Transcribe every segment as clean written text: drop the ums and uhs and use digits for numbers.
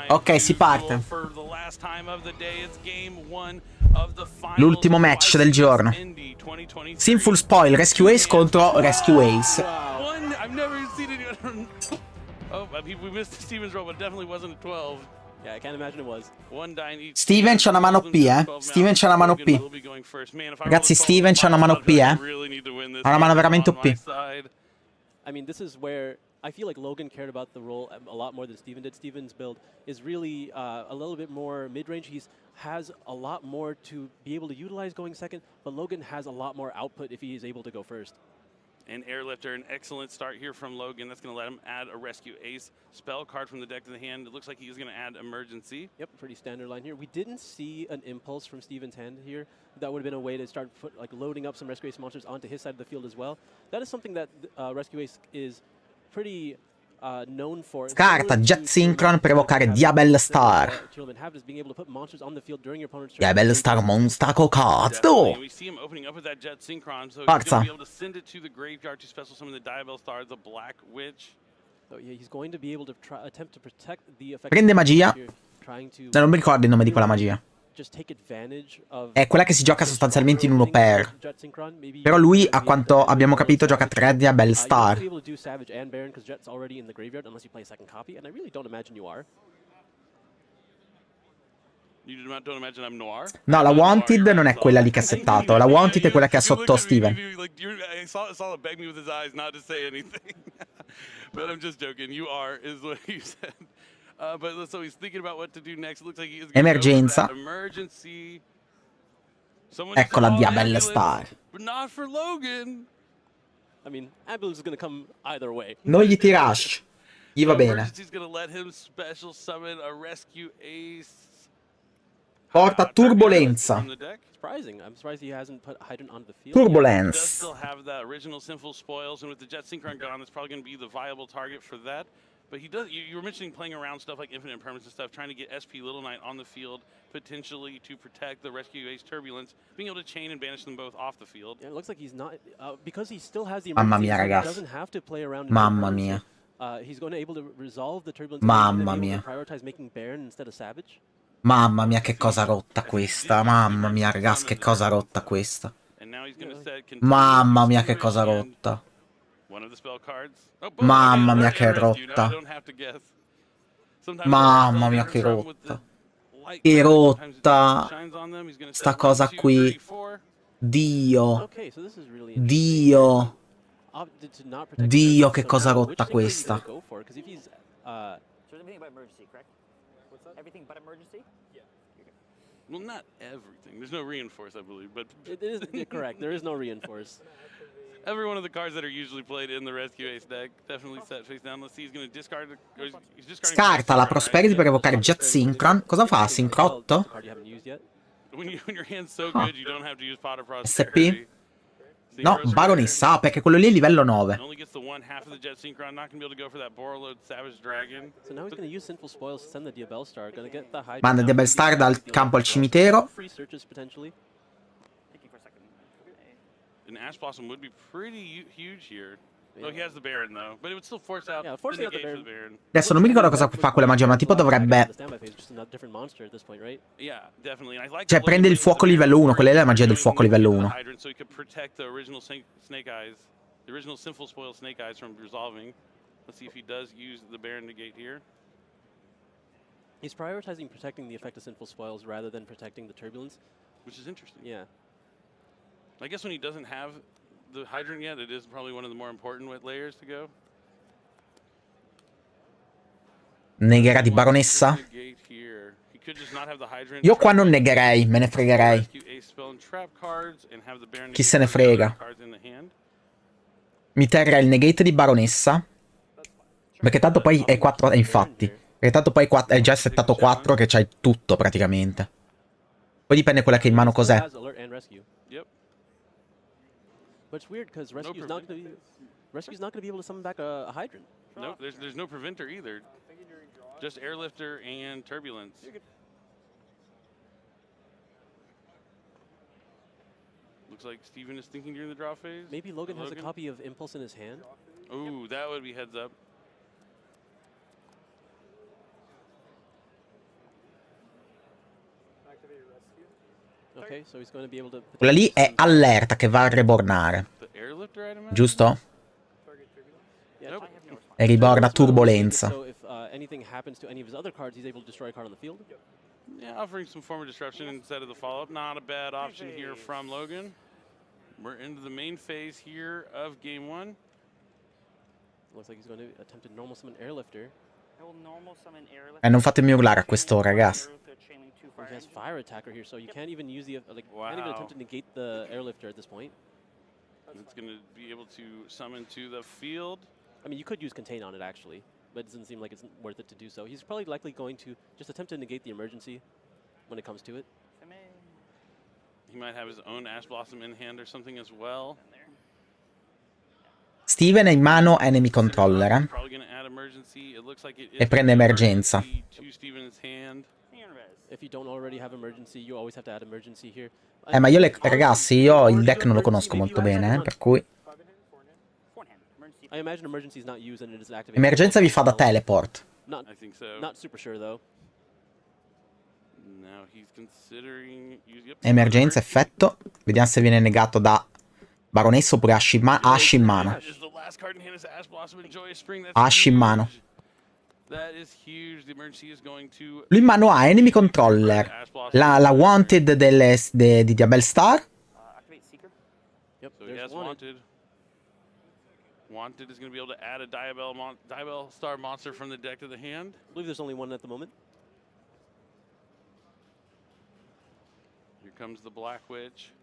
Ok, si parte. L'ultimo match del giorno. Sinful Spoil, Rescue Ace contro Rescue Ace. Steven c'ha una mano P, Steven c'ha una mano P. Ragazzi, Steven c'ha una mano P, Ha una mano veramente OP. I mean, this is where I feel like Logan cared about the role a lot more than Steven did. Steven's build is really a little bit more mid-range. He has a lot more to be able to utilize going second, but Logan has a lot more output if he is able to go first. And Airlifter, an excellent start here from Logan. That's going to let him add a Rescue Ace spell card from the deck to the hand. It looks like he's going to add Emergency. Yep, pretty standard line here. We didn't see an Impulse from Steven's hand here. That would have been a way to start loading up some Rescue Ace monsters onto his side of the field as well. That is something that Rescue Ace is pretty known for. Scarta Jet Synchron per evocare Diabel Star. Diabel Star Monster cazzo. Forza. Prende magia. Non mi ricordo il nome di quella magia. È quella che si gioca sostanzialmente in 1 per. Però lui, a quanto abbiamo capito, gioca 3 Diabel Star. No, la Wanted non è quella lì che ha settato. La Wanted è quella che ha sotto Steven. Emergenza. Ecco la Diabel Star. Non gli ti rush. Gli va bene. Porta turbolenza. Turbulence. But he does. You were mentioning playing around stuff like infinite impermanence and stuff, trying to get SP Little Knight on the field, potentially to protect the Rescue Ace Turbulence, being able to chain and banish them both off the field. Yeah, it looks like he's not because he still has the Mamma mia, ragazzi. Doesn't have to play around. Mamma mia. He's going to able to resolve the Turbulence. Mamma mia. Prioritize making Baron instead of Savage. Mamma mia, che cosa rotta questa. Mamma mia, ragazzi, che cosa rotta questa. Mamma mia, che cosa rotta. Mamma mia che rotta. Mamma mia che rotta. Che rotta. Sta cosa qui. Dio. Dio. Dio che cosa rotta questa. Well, not everything. There's no reinforce, I believe, but it is correct. There is no reinforce. Every one of the cards that are usually played in the Rescue Ace deck definitely set face down. Let's see, he's going to discard. He's discarding. Scarta la Prosperity per evocare Jet Synchron. Cosa fa? Sincrotto? When your hand's so good, you don't have to use Pot of SP? Prosperity. No, Baronessa, perché quello lì è livello 9. Only gets the one half of the Jet Synchron. Not going to be able to go for that Borreload Savage Dragon. So now he's going to use Sinful Spoils to send the Diabel Star. Going to get the high. Manda Diabel Star dal campo al cimitero. Free searches potentially. An Ash Blossom would be pretty huge here. Oh, he has the Baron though, but it would still force out the negate for the Baron. Adesso non mi ricordo cosa fa quella magia, ma tipo dovrebbe. Cioè prende il fuoco livello 1, quella è la magia del fuoco livello 1. So he could protect the original Snake Eyes, the original Sinful Spoil Snake Eyes from resolving. Let's see if he does use the Baron negate here. He's prioritizing protecting the effect of Sinful Spoils rather than protecting the Turbulence, which is interesting. Yeah. I guess when he doesn't have the Hydrant yet, it is probably one of the more important layers to go. Negherà di Baronessa? Io qua non negherei, me ne fregherei. Chi se ne frega. Mi terrei il negate di Baronessa. Perché tanto poi è 4, infatti. Perché tanto poi è già settato 4 che c'hai tutto praticamente. Poi dipende quella che in mano cos'è. But it's weird because Rescue's not going to be able to summon back a Hydrant. No, there's no preventer either. Just Airlifter and Turbulence. Looks like Steven is thinking during the draw phase. Maybe Logan has a copy of Impulse in his hand. Ooh, that would be heads up. Okay, so he's going to be able to. Quella lì è allerta che va a rebornare. The airlifter, I'd imagine? Giusto? Yeah, Nope. E riborna turbolenza. So if anything happens to any of his other cards, he's able to destroy a card on the field. Yeah, offering some form of disruption instead of the follow-up. Not a bad option here from Logan. We're into the main phase here of game 1. Looks like he's going to attempt to normal summon airlifter. E non fatemi urlare a quest'ora, ragazzi. He has fire attacker here, so you can't even use the can't even Wow. attempt to negate the airlifter at this point. It's going to be able to summon to the field. I mean, you could use contain on it actually, but it doesn't seem like it's worth it to do so. He's probably likely going to just attempt to negate the emergency when it comes to it. He might have his own Ash Blossom in hand or something as well. Steven ha in mano enemy controller, eh? Probably going to add emergency. It looks like it is E prende emergenza. to Steven's hand. If you don't already have emergency, you always have to add emergency here. Ma io ragazzi, io il deck non lo conosco molto bene, per cui... I imagine emergency is not used and it is activated. Emergenza vi fa da teleport. I think so. Not super sure though. Now he's considering... Yep. Emergenza, effetto. Vediamo se viene negato da Baronessa oppure Ash in mano. Is the last card in hand is Ash Blossom and Joyous Spring. That's Ash in mano. huge. That is huge. The emergency is going to... Lui in mano ha enemy controller. La wanted di Diabel Star. Yep, So he there's has one. wanted. Wanted is going to be able to add a Diabel Star monster from the deck to the hand. I believe there's only one at the moment. Here comes the Black Witch.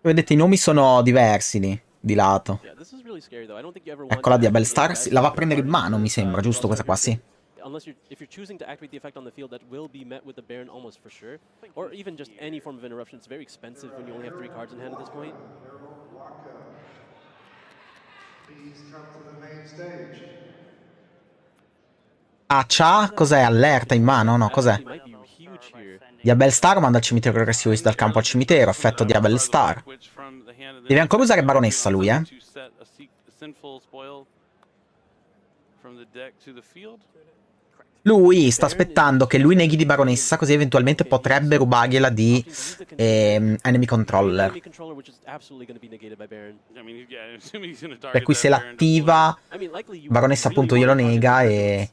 Vedete, i nomi sono diversi lì, di lato. Yeah, this is really scary though. I don't think you ever want Ecco la to Diabel activate Star, the la va a effect prendere in on mano, mi these, sembra, giusto? Questa qua, sì. Unless if you're choosing to activate the effect on the field, that will be met with the Baron almost for sure. Or even just any form of interruption. It's very expensive when you only have 3 cards in hand at this point. Please come to the main stage. Ah, c'ha? Cos'è? Allerta in mano? No, cos'è? It might be huge here. Diabel Star manda il cimitero progressivo dal campo al cimitero. Effetto Diabel Star. Deve ancora usare Baronessa lui, eh? Lui sta aspettando che lui neghi di Baronessa, così eventualmente potrebbe rubargliela di enemy controller. Per cui se l'attiva, Baronessa appunto glielo nega e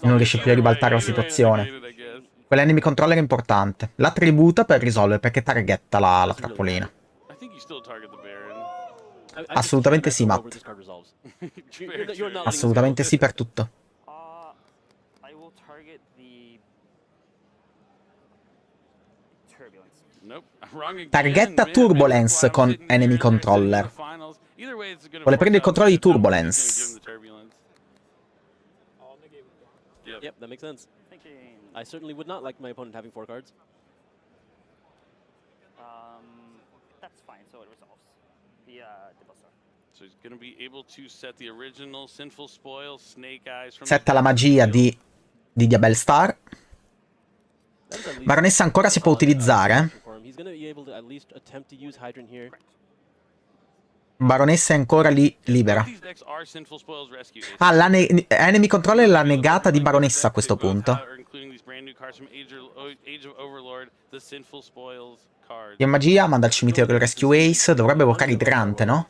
non riesce più a ribaltare la situazione. Quell'enemy controller è importante. La tributa per risolvere, perché targetta la trappolina. Assolutamente sì, Matt. Assolutamente sì per tutto. Targetta Turbulence con enemy controller. Vuole prendere il controllo di Turbulence. Yep, that makes sense. I certainly would not like my opponent having 4 cards. That's fine, so it resolves. The Debuster. So he's going to be able to set the original Sinful Spoil, Snake Eyes from Setta la magia di Diabel Star. Baronessa ancora si può utilizzare. Baronessa è ancora lì libera. Ah, enemy controller l'ha negata di Baronessa a questo punto. Di magia manda al cimitero del Rescue Ace. Dovrebbe evocare idrante, no?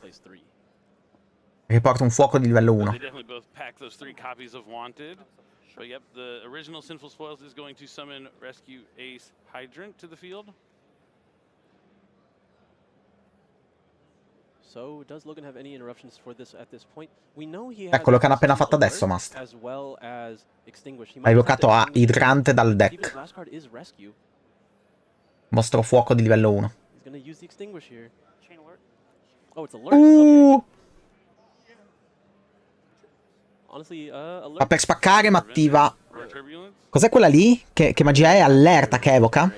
Riporta un fuoco di livello 1. But yep, the original Sinful Spoils is going to summon Rescue Ace Hydrant to the field. So, does Logan have any interruptions for this at this point? We know he has Eccolo che hanno appena fatto adesso, Master. as well as Extinguish. Ha evocato a idrante dal deck. Last card is Rescue. Mostro fuoco di livello 1. He's going to use the Extinguish here. Chain alert. Oh, it's alert. Okay. Honestly, alert. Ma per spaccare ma attiva. Cos'è quella lì? Che magia è? Allerta che evoca?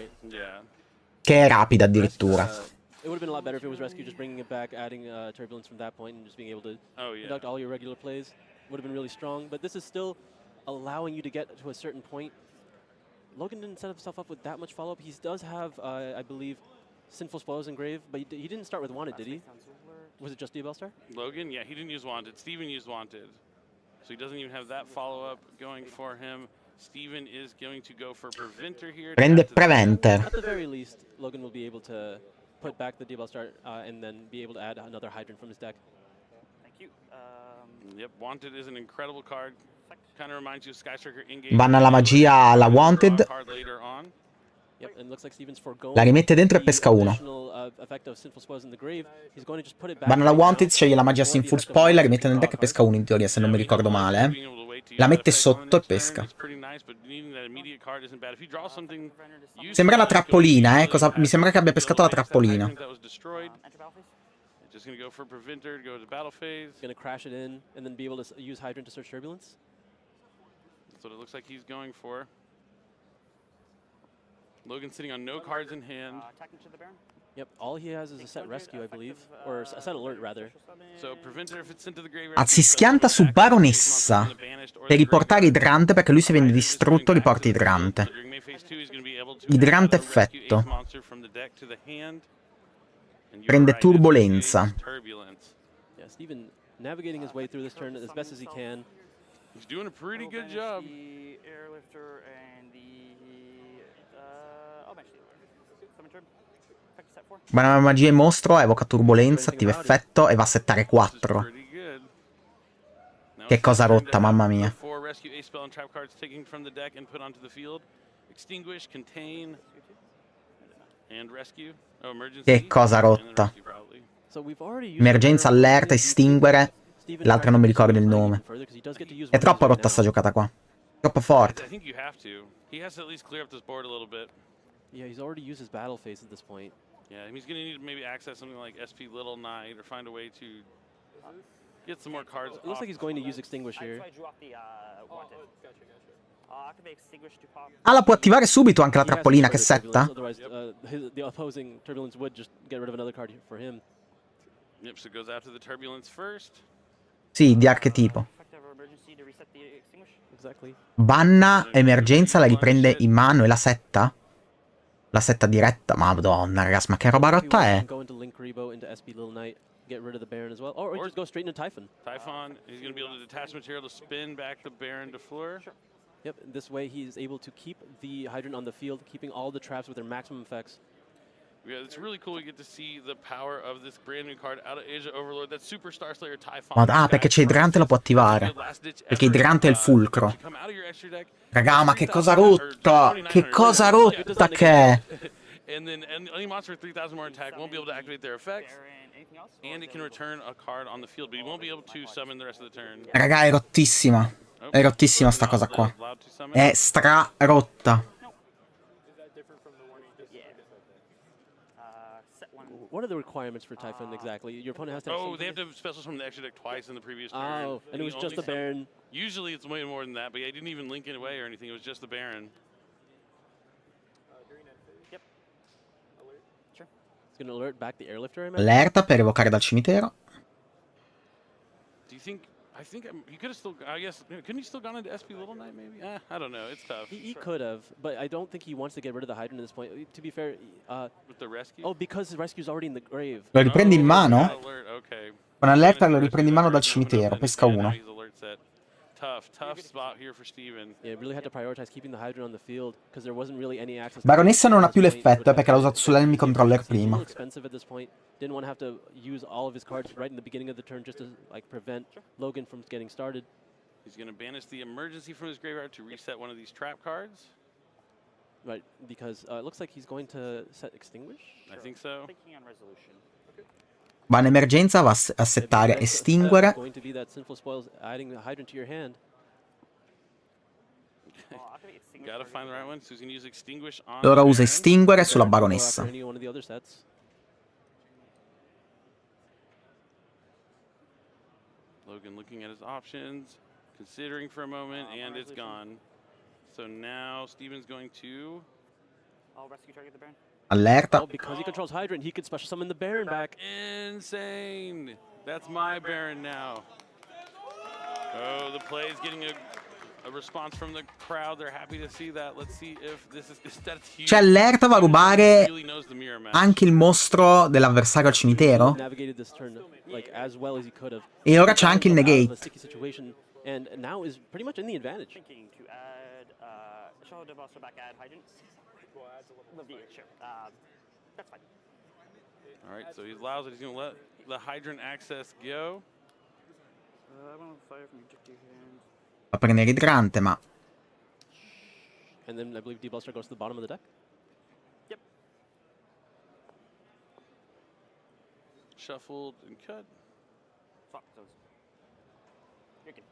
Che è rapida addirittura. It would have been a lot better if it was Rescue, just bringing it back, adding Turbulence from that point, and just being able to conduct all your regular plays. Would have been really strong, but this is still allowing you to get to a certain point. Logan didn't set himself up with that much follow-up. He does have, I believe, Sinful Spoils engraved, but he didn't start with Wanted, did he? Was it just Diabel Star? Logan, yeah, he didn't use Wanted. Steven used Wanted. So he doesn't even have that follow-up going for him. Steven is going to go for Preventer here. Prende Preventer. At the very least, Logan will be able to put back the debuff start and then be able to add another Hydrant from his deck. Thank you. Yep, Wanted is an incredible card. Kind of reminds you of Sky Striker in-game. Banna la magia alla Wanted. Yep, and looks like Steven's foregoing La rimette dentro e pesca uno. Banna la Wanted, sceglie la magia Sinful Spoil, la rimette nel deck e pesca uno in teoria, se non mi ricordo male. La mette sotto e pesca. Sembra la trappolina, mi sembra che abbia pescato la trappolina. Just gonna go for Preventer to go to battle phase. Gonna crash it in and then be able to use Hydrant to search Turbulence. That's what it looks like he's going for. Logan sitting on no cards in hand. Yep, all he has is a set rescue, I believe, or a set alert rather. So Preventer, if it's into the graveyard, Si schianta su Baronessa per riportare Idrante, perché lui se viene distrutto riporta Idrante. Idrante effetto. Prende Turbolenza. Yeah, Steven navigating his way through this turn as best as he can. He's doing a pretty good job. Banana magia e mostro, evoca turbolenza, attiva effetto e va a settare 4. Che cosa rotta, mamma mia. Che cosa rotta. Emergenza, allerta, estinguere. L'altra non mi ricordo il nome. È troppo rotta sta giocata qua. Troppo forte. Yeah, he's already used his battle phase at this point. Yeah, he's going to need to maybe access something like SP Little Knight or find a way to get some more cards. It looks like he's going to use Extinguish here. Ah, la può attivare subito anche la trappolina che setta? The opposing Turbulence would just get rid of another card for him. Yep, so goes after the Turbulence first. Sì, di archetipo. Banna emergenza, la riprende in mano e la setta? La setta diretta? Madonna, ragazzi, ma che roba rotta è? Get rid of the Baron as well, or just go straight into Typhon. Typhon, he's going to be able to detach material to spin back the Baron to floor. Sure. Yep, this way he's able to keep the Hydrant on the field, keeping all the traps with their maximum effects. Yeah, it's really cool. We get to see the power of this brand new card out of Asia Overlord. That Superstar Slayer Typhon. Ah, perché c'è Idrante, lo può attivare. Perché Idrante è il fulcro. Raga, ma che cosa rotta! Che cosa rotta che è! And then any monster with 3000 more attack won't be able to activate their effects. And it can return a card on the field, but he won't be able to summon the rest of the turn. Raga, è rottissima. È rottissima sta cosa qua. È stra rotta. What are the requirements for Typhon exactly? Your opponent has to have they have to special summon the extra deck twice in the previous turn. Oh, and it was just the Baron. Usually it's way more than that, but I didn't even link it away or anything. It was just the Baron. Yep. Sure. It's going to alert back the Airlifter, I imagine. Allerta per evocare dal cimitero. Do you think... I think he could have still... I guess... Couldn't he still gone into SP Little Knight, maybe? I don't know. It's tough. He could have, but I don't think he wants to get rid of the Hydrant at this point. To be fair... With the rescue? Oh, because the rescue's already in the grave. Lo riprendi in mano? Okay. Con allerta lo riprendi in mano dal cimitero. Pesca uno. Tough spot here for Steven. Yeah, really had to prioritize keeping the Hydrant on the field because there wasn't really any access. Baronessa non ha più l'effetto, perché l'ha usato sull'enemy controller prima. Expensive at this point. Didn't want to have to use all of his cards right in the beginning of the turn just to like prevent Logan from getting started. He's going to banish the emergency from his graveyard to reset one of these trap cards. Right, because it looks like he's going to set Extinguish. I think so. Va in emergenza, va a settare estinguere. Going to be that Sinful Spoils adding the Hydrant to your hand. Gotta find the right one. So he's going to use Extinguish on. Ora usa estinguere sulla Baronessa. Logan looking at his options, considering for a moment, and it's gone. So now Steven's going to... rescue target the Baron. Allerta. Oh, because he controls Hydrant, he could special summon the Baron back. Insane! That's my Baron now. Oh, the play is getting a response from the crowd. They're happy to see that. Let's see if this is... That's huge. Cioè, allerta va a rubare anche il mostro dell'avversario al cimitero. E ora c'è anche il negate. And now is pretty much in the advantage. Show the buster back at Hydrant. Yeah, sure. That's fine. All right, so he allows it. He's going to let the hydrant access go. I'm gonna fire from your hand. Va a prendere idrante, ma... And then I believe Debuster goes to the bottom of the deck. Yep. Shuffled and cut. Swap those. You're good.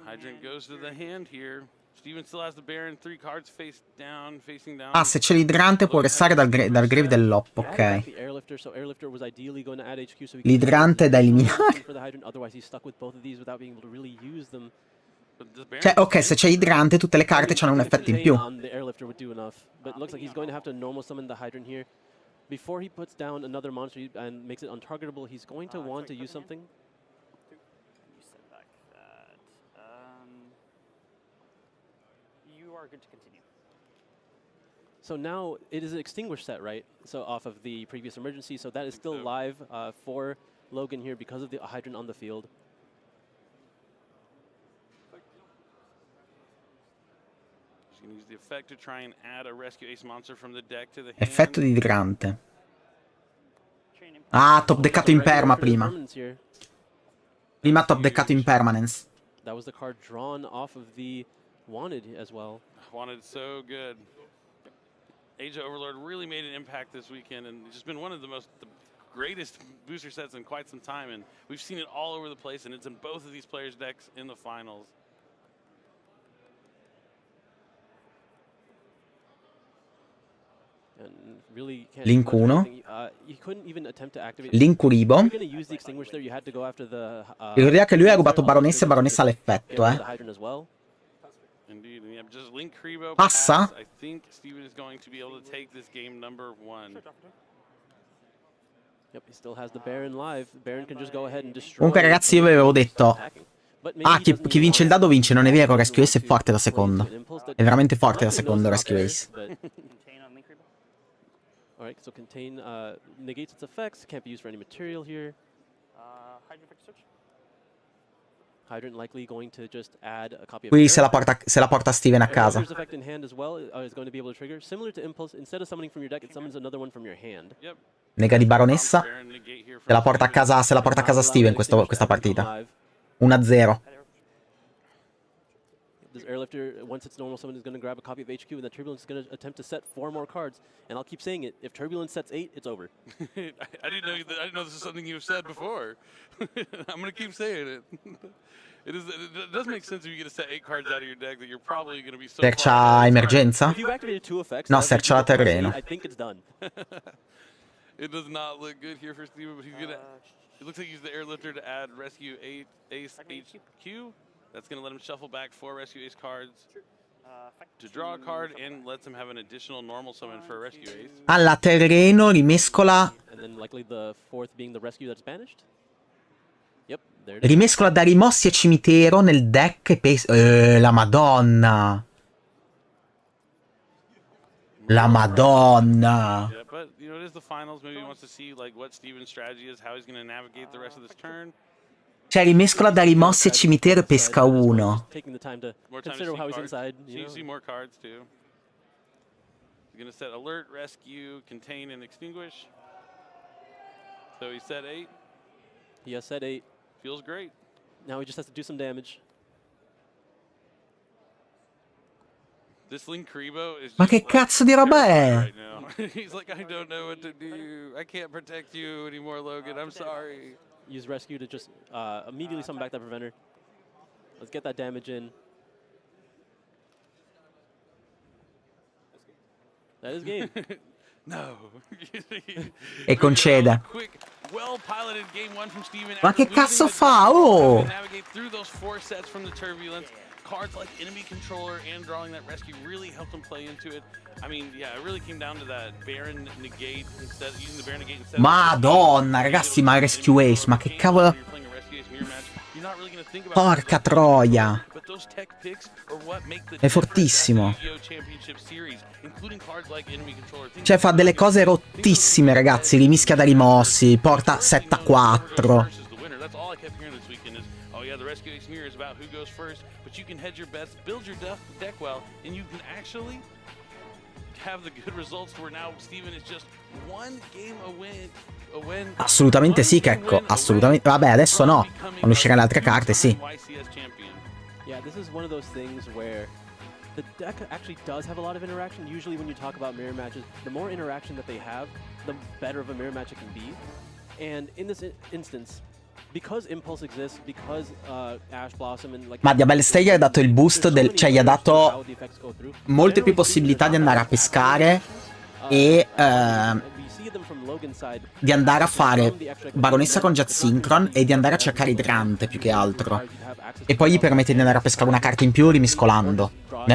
Hydrant goes to the hand here. Steven still has the Baron, 3 cards face down, facing down. Ah, se c'è l'idrante può restare dal grave dell'op, ok. L'idrante è da eliminare. Cioè, ok, se c'è idrante tutte le carte hanno un effetto in più. Before he puts down another monster and makes it untargetable, he's going to want to use something. You said back that. You are good to continue. So now it is an extinguished set, right? So off of the previous emergency, so that is still live for Logan here because of the hydrant on the field. She's going to use the effect to try and add a rescue ace monster from the deck to the hand. Effetto di idrante. Ah, top deccato in perma prima. Prima top deccato in permanence. That was the card drawn off of the Wanted as well. Wanted so good. Age of Overlord really made an impact this weekend and just been one of the greatest booster sets in quite some time, and we've seen it all over the place, and it's in both of these players' decks in the finals. Link 1. L'incuribo. Ricordiamo che lui ha rubato baronessa e baronessa all'effetto, Passa? Comunque ragazzi, io vi avevo detto, chi vince il dado vince, non è vero, Rescue Ace è forte da secondo. È veramente forte da secondo Rescue Ace. Alright, so contain negates its effects, can't be used for any material here. Hydrant likely going to just add a copy of Qui se la porta Steven a casa. Effect in hand as well is going to be able to trigger. Similar to Impulse, instead of summoning from your deck, it summons another one from your hand. Nega di baronessa. Se la porta a casa Steven questa partita. 1-0. This Airlifter, once it's normal summon, is going to grab a copy of HQ, and then Turbulence is going to attempt to set 4 more cards. And I'll keep saying it, if Turbulence sets 8, it's over. I didn't know this is something you've said before. I'm going to keep saying it. It does make sense if you get to set 8 cards out of your deck that you're probably going to be so Sercia emergenza? No, sercia la terreno. I think it's done. It does not look good here for Steven, but he's going to... It looks like he used the Airlifter to add Rescue Ace HQ. That's going to let him shuffle back 4 Rescue Ace cards to draw a card and lets him have an additional normal summon for a Rescue Ace. Alla terreno rimescola. And then likely the 4th being the rescue that's banished. Yep, there it is. Rimescola da rimossi e cimitero nel deck e la Madonna. La Madonna. Yeah, but you know, it is the finals. Maybe he wants to see like what Steven's strategy is, how he's going to navigate the rest of this turn. Cioè, rimescola da rimossi e cimitero e pesca 1. You see more cards too. He's going to set alert, rescue, contain, and extinguish. So he set 8. He has set 8. Feels great. Now he just has to do some damage. This Linkuribo is Ma che cazzo di roba è? Right He's like, I don't know what to do. I can't protect you anymore, Logan. I'm sorry. Use rescue to just immediately summon back that preventer. Let's get that damage in. That is game. No. E concede. Well-piloted game 1 from Steven. Ma che cazzo fa? Oh! Navigate through those 4 sets from the turbulence. Cards like enemy controller and drawing that rescue really helped him play into it. I mean, yeah, it really came down to that Baron negate instead using the Baron negate instead. Madonna, ragazzi, ma Rescue Ace, ma che cavolo. Porca troia. È fortissimo. Cioè, fa delle cose rottissime, ragazzi. Rimischia da rimossi, porta 7-4. Oh yeah, the Rescue Ace Mirror is about who goes first, but you can hedge your bets, build your deck well, and you can actually have the good results where now Steven is just one game a win. Assolutamente sì, Checco, assolutamente. Vabbè, adesso no. Quando usciranno le altre carte, sì. Yeah, this is one of those things where the deck actually does have a lot of interaction. Usually when you talk about mirror matches, the more interaction that they have, the better of a mirror match it can be. And in this instance, because Impulse exists, because Ash Blossom and like... Ma Diabel Star gli ha dato il boost del... Cioè gli ha dato molte più possibilità di andare a pescare e di andare a fare Baronessa con Jet Synchron e di andare a cercare idrante più che altro. E poi gli permette di andare a pescare una carta in più rimiscolando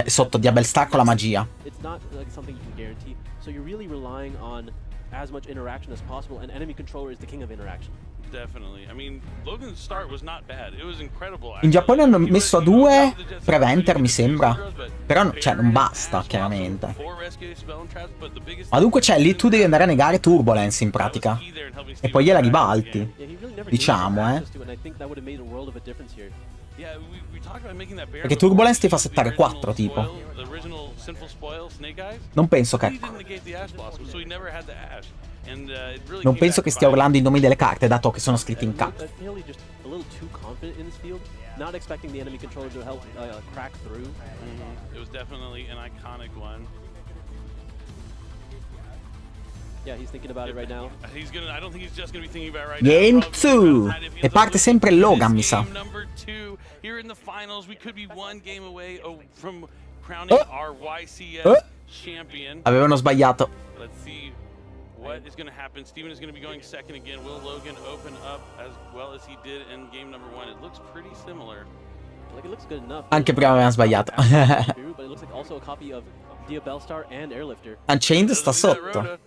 sotto Diabel Star con la magia. As much interaction as possible, and enemy controller is the king of interaction. Definitely. I mean, Logan's start was not bad. It was incredible. In Giappone hanno messo a 2 Preventer, mi sembra. Però, cioè, non basta, chiaramente. Ma dunque, cioè, lì tu devi andare a negare Turbulence, in pratica. E poi gliela ribalti. Diciamo, Perché Turbulence ti fa settare 4, tipo. Non penso che... Non penso che stia urlando i nomi delle carte, dato che sono scritti in cap. Game 2! E parte sempre Logan, mi sa. Avevano sbagliato. What is going to happen? Steven is going to be going second again. Will Logan open up as well as he did in game number 1? It looks pretty similar. Like it looks good enough. Anche prima avevano sbagliato. But it looks like also a copy of Diabel Star and Airlifter. Unchained sta sotto.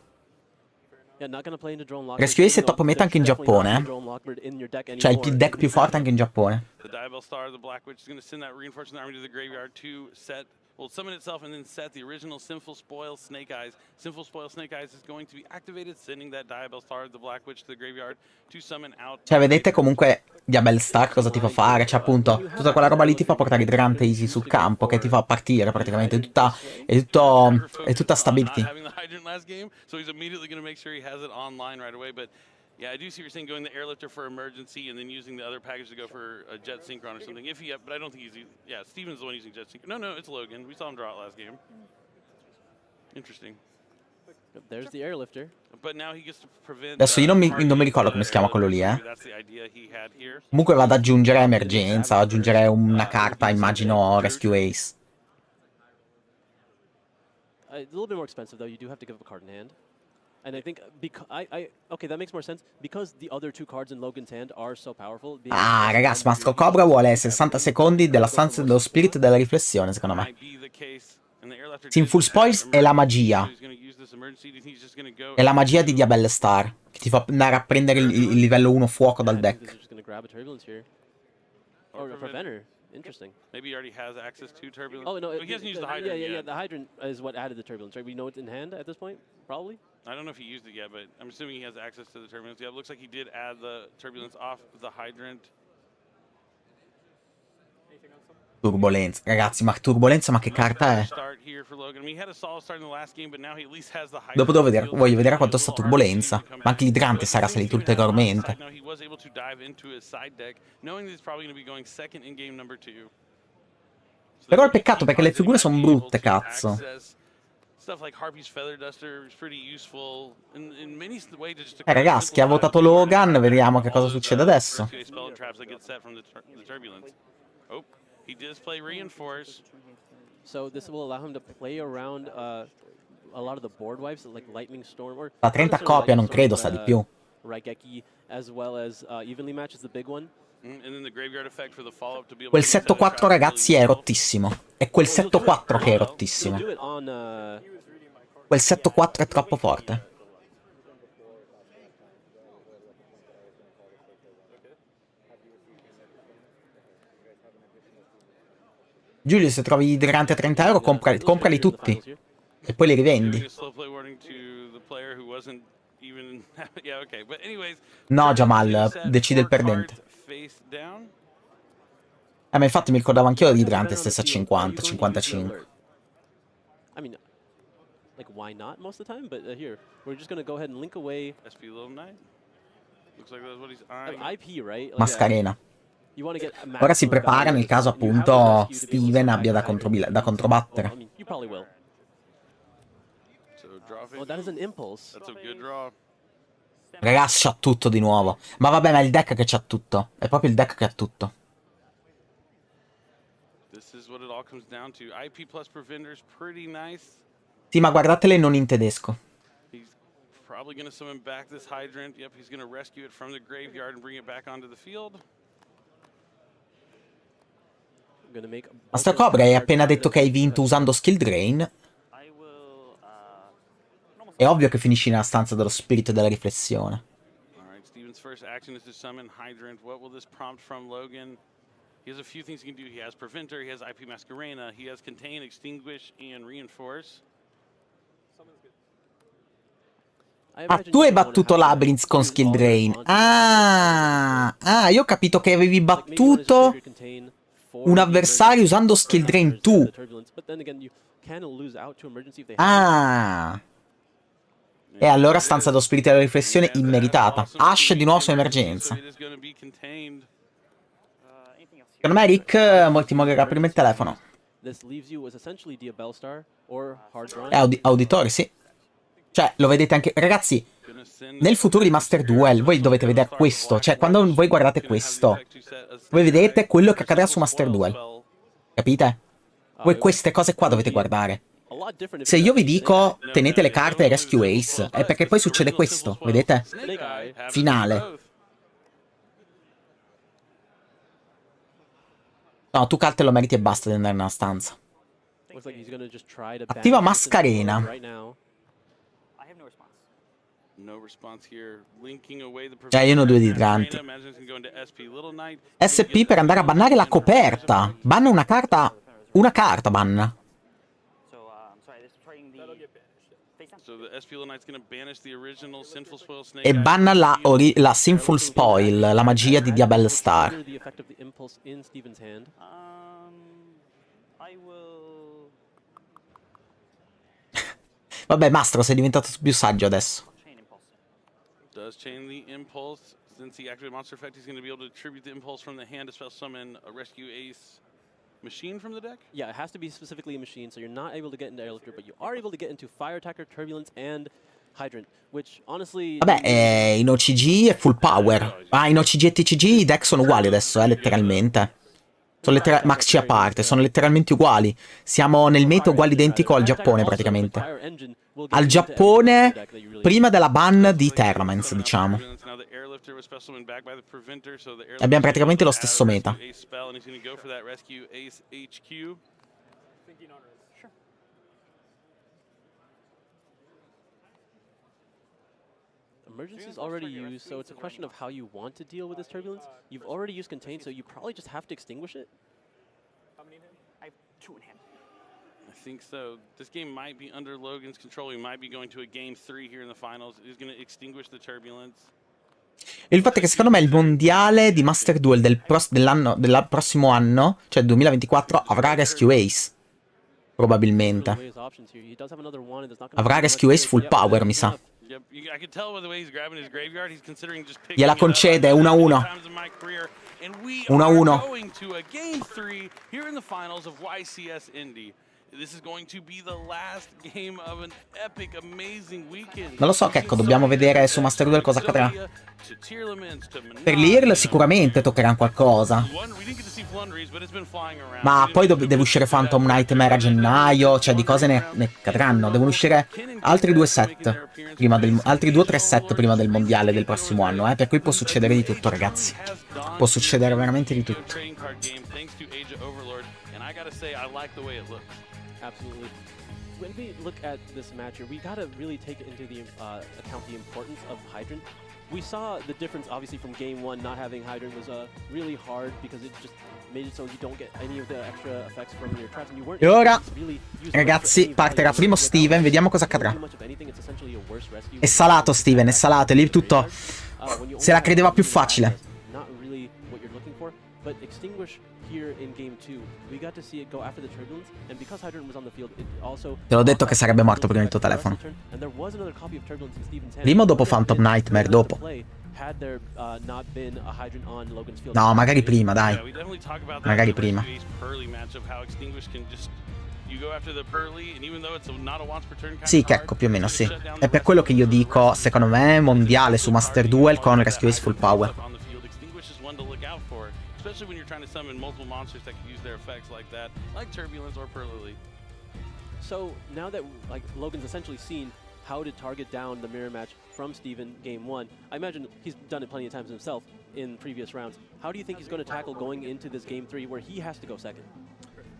Rescue Ace è top meta anche in Giappone, Cioè il deck più forte anche in Giappone. The Diabel Star, the Black Witch, is going to send that reinforcement army to the graveyard to set. Will summon itself and then set the original Sinful Spoil Snake Eyes. Sinful Spoil Snake Eyes is going to be activated, sending that Diabel Star, the Black Witch, to the graveyard to summon out. Cioè, vedete comunque Diabel Star cosa ti fa fare? Cioè, appunto, tutta quella roba lì ti fa portare idrante easy sul campo, che ti fa partire praticamente. È tutta stability. So he's immediately going to make sure he has it online right away, but yeah, I do see what you're saying, going the Airlifter for emergency and then using the other package to go for a Jet Synchron or something. If he, but I don't think he's, yeah, Steven's the one using Jet Synchron. No, it's Logan. We saw him draw it last game. Interesting. There's the Airlifter. But now he gets to prevent. Adesso io non mi ricordo come si chiama quello lì, Comunque vado ad aggiungere emergenza, aggiungere una carta, immagino Rescue Ace. A little bit more expensive though. You do have to give up a card in hand. And I think okay, that makes more sense because the other two cards in Logan's hand are so powerful. Ah, ragazzi, Mastro Cobra vuole 60 secondi della stanza dello spirito della riflessione, secondo me. Sinful Spoils è la magia. È la magia di Diabel Star, che ti fa andare a prendere il livello 1 fuoco dal deck. Interesting. Maybe he already has access to Turbulence. Oh, no. He hasn't used the Hydrant yet. Yeah, the Hydrant is what added the Turbulence, right? We know it's in hand at this point, probably? I don't know if he used it yet, but I'm assuming he has access to the Turbulence. Yeah, it looks like he did add the Turbulence off the Hydrant. Turbolenza, ragazzi, ma Turbolenza, ma che carta è? Dopo voglio vedere quanto sta Turbolenza. Ma anche l'idrante sarà salito ulteriormente. Però è peccato perché le figure sono brutte, cazzo. Ragazzi, chi ha votato Logan, vediamo che cosa succede adesso. He does play Reinforce. So this will allow him to play around a lot of the board wipes like Lightning Storm or La 30 copia non credo sta di più. Raigeki as well as Evenly Match is the big one. And then the graveyard effect for the follow-up to be able Quel setto 4 ragazzi è rottissimo. È quel setto 4 che è rottissimo. Quel setto 4 è troppo forte. Giulio, se trovi idrante a 30 euro, comprali tutti. E poi li rivendi. No, Jamal, decide il perdente. Ma infatti mi ricordavo anch'io di idrante stessa 50, 55. I mean, like why not most of the time? But here, we're just gonna go ahead and link away. SP Little Knight. Looks like that's what he's eyeing. IP, right? Like, Mascarena. you want to get a Ora si maximum prepara value nel caso and you have the appunto rescue to be able to Steven survive abbia da, Hydrant. da controbattere. Well, I mean, you probably will. So draw Oh, that is an impulse. That's a good draw. Ragazzi, c'ha tutto di nuovo. Ma vabbè, ma è il deck che c'ha tutto. È proprio il deck che ha tutto. This is what it all comes down to. IP plus Prevender's pretty nice. Sì, ma guardatele non in tedesco. He's probably going to summon back this hydrant. Yep, he's going to rescue it from the graveyard and bring it back onto the field. Master Cobra, hai appena detto che hai vinto usando Skill Drain. È ovvio che finisci nella stanza dello spirito e della riflessione. Alright, Steven's first action is to summon Hydrant. What will this prompt from Logan? He has a few things he can do. He has Preventer, he has IP Mascarena, he has Contain, Extinguish, and Reinforce. Ah, tu hai battuto Labyrinth con Skill Drain. Ah, io ho capito che avevi battuto un avversario usando Skill Drain tu. Ah. E allora stanza dello spirito della riflessione immeritata. Ash di nuovo su emergenza. Secondo me Rick ti muoverà prima il telefono. È auditori, sì. Cioè, lo vedete anche... Ragazzi, nel futuro di Master Duel, voi dovete vedere questo. Cioè, quando voi guardate questo, voi vedete quello che accadrà su Master Duel. Capite? Voi queste cose qua dovete guardare. Se io vi dico tenete le carte Rescue Ace, è perché poi succede questo, vedete? Finale. No, tu Cal te lo meriti e basta di andare nella stanza. Attiva Mascarena. Cioè, io ne ho due di idranti. SP per andare a bannare la coperta. Banna una carta. Una carta banna. E banna la Sinful Spoil, la magia di Diabell Star. Vabbè, Mastro, sei diventato più saggio adesso. Does chain the impulse. Since he activated monster effect, he's going to be able to attribute the impulse from the hand to spell summon a rescue ace machine from the deck? Yeah, it has to be specifically a machine, so you're not able to get into Airlifter, but you are able to get into Fire Attacker, Turbulence, and Hydrant, which honestly... Vabbè, in OCG è full power. Ah, in OCG e TCG i deck sono uguali adesso, letteralmente. Sono Max C a parte, sono letteralmente uguali. Siamo nel meta uguale identico al Giappone, praticamente. Al Giappone, prima della ban di Terramens, diciamo. Abbiamo praticamente lo stesso meta. Emergency is already used, so it's a question of how you want to deal with this turbulence. You've already used Contain, so you probably just have to extinguish it. How many in hand? I have 2 in hand. I think so. This game might be under Logan's control. We might be going to a game 3 here in the finals. He's going to extinguish the turbulence. Il fatto è che secondo me il mondiale di Master Duel del prossimo anno, cioè 2024, avrà Rescue Ace. Probabilmente. Avrà Rescue Ace full power, mi sa. Gliela concede 1-1. 1-1. Non lo so, Checco, dobbiamo vedere su Master Duel cosa accadrà. Per l'IRL sicuramente toccheranno qualcosa. Ma poi deve uscire Phantom Nightmare a gennaio, cioè di cose ne cadranno. Devono uscire altri 2 set, altri 2 o 3 set prima del mondiale del prossimo anno, per cui può succedere di tutto, ragazzi. Può succedere veramente di tutto. Absolutely. When we look at this match here, we gotta really take into the account the importance of Hydrant. We saw the difference, obviously, from game 1. Not having Hydrant was really hard because it just made it so you don't get any of the extra effects from your traps, and you weren't. E ora, ragazzi, partirà primo Steven, vediamo cosa accadrà. È salato Steven, è salato, è lì tutto. Se la credeva più facile. here in game 2, we got to see it go after the turbulence, and because Hydrant was on the field, it also Te l'ho detto che sarebbe morto prima il tuo telefono. and there was another copy of turbulence in Steven's hand. Prima o dopo Phantom Nightmare? Dopo. Had there not been a Hydrant on Logan's field. No, magari prima, dai. Yeah, we definitely talk about that Magari in the prima. Rescue Ace Pearly matchup, how Extinguish can just you go after the Pearly, and even though it's not a once per turn kind Sì, of card, Checco, più o meno, it's sì. gonna shut down È the per quello che io Rescue. dico, secondo me, mondiale su Master Duel con Rescue Ace Full Power. On the field, Extinguish is one to look out for, especially when you're trying to summon multiple monsters that can use their effects like that, like Turbulence or Pearly. So now that like Logan's essentially seen how to target down the mirror match from Steven game 1, I imagine he's done it plenty of times himself in previous rounds. How do you think he's going to tackle going into this game 3 where he has to go second?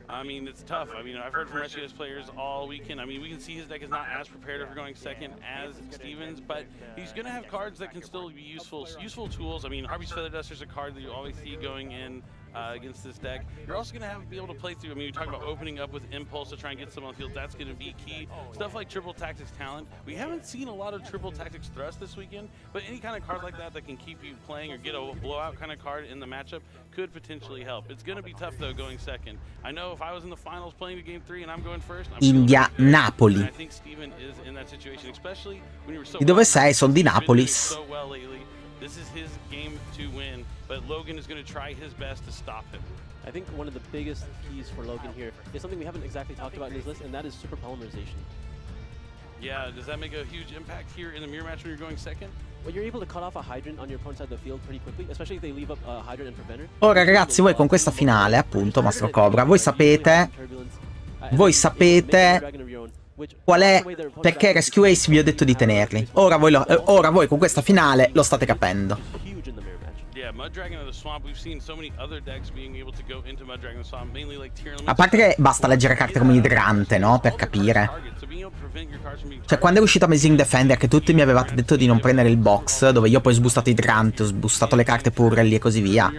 I mean, it's tough. I mean, I've heard from Rescue Ace players all weekend. I mean, we can see his deck is not as prepared for going second as Steven's, but he's going to have cards that can still be useful tools. I mean, Harvey's Feather Duster is a card that you always see going in against this deck. You're also going to have to be able to play through. I mean, you talk about opening up with Impulse to try and get some on the field. That's going to be key. Stuff like Triple Tactics Talent. We haven't seen a lot of Triple Tactics Thrust this weekend, but any kind of card like that that can keep you playing or get a blowout kind of card in the matchup could potentially help. It's going to be tough, though, going second. I know if I was in the finals playing the game 3 and I'm going first, I'm Indianapolis. I think Steven is in that situation, especially when you were so Di dove sei? Sono di Napolis. so well lately. This is his game to win, but Logan is going to try his best to stop him. I think one of the biggest keys for Logan here is something we haven't exactly talked about in his list, and that is super polymerization. Yeah, does that make a huge impact here in the mirror match when you're going second? Well, you're able to cut off a Hydrant on your opponent's side of the field pretty quickly, especially if they leave up a Hydrant and Preventer. Ora ragazzi, voi con questa finale, appunto, Mastro Cobra, voi sapete qual è, perché Rescue Ace vi ho detto di tenerli. Ora voi con questa finale lo state capendo. Yeah, Mud Dragon of the Swamp, we've seen so many other decks being able to go into Mud Dragon of the Swamp, mainly like tier limits. A parte che basta leggere carte come Idrante, no? Per capire. Cioè, quando è uscito Amazing Defender, che tutti mi avevate detto di non prendere il box, dove io poi ho sbustato Idrante, ho sbustato le carte Purrelli e così via.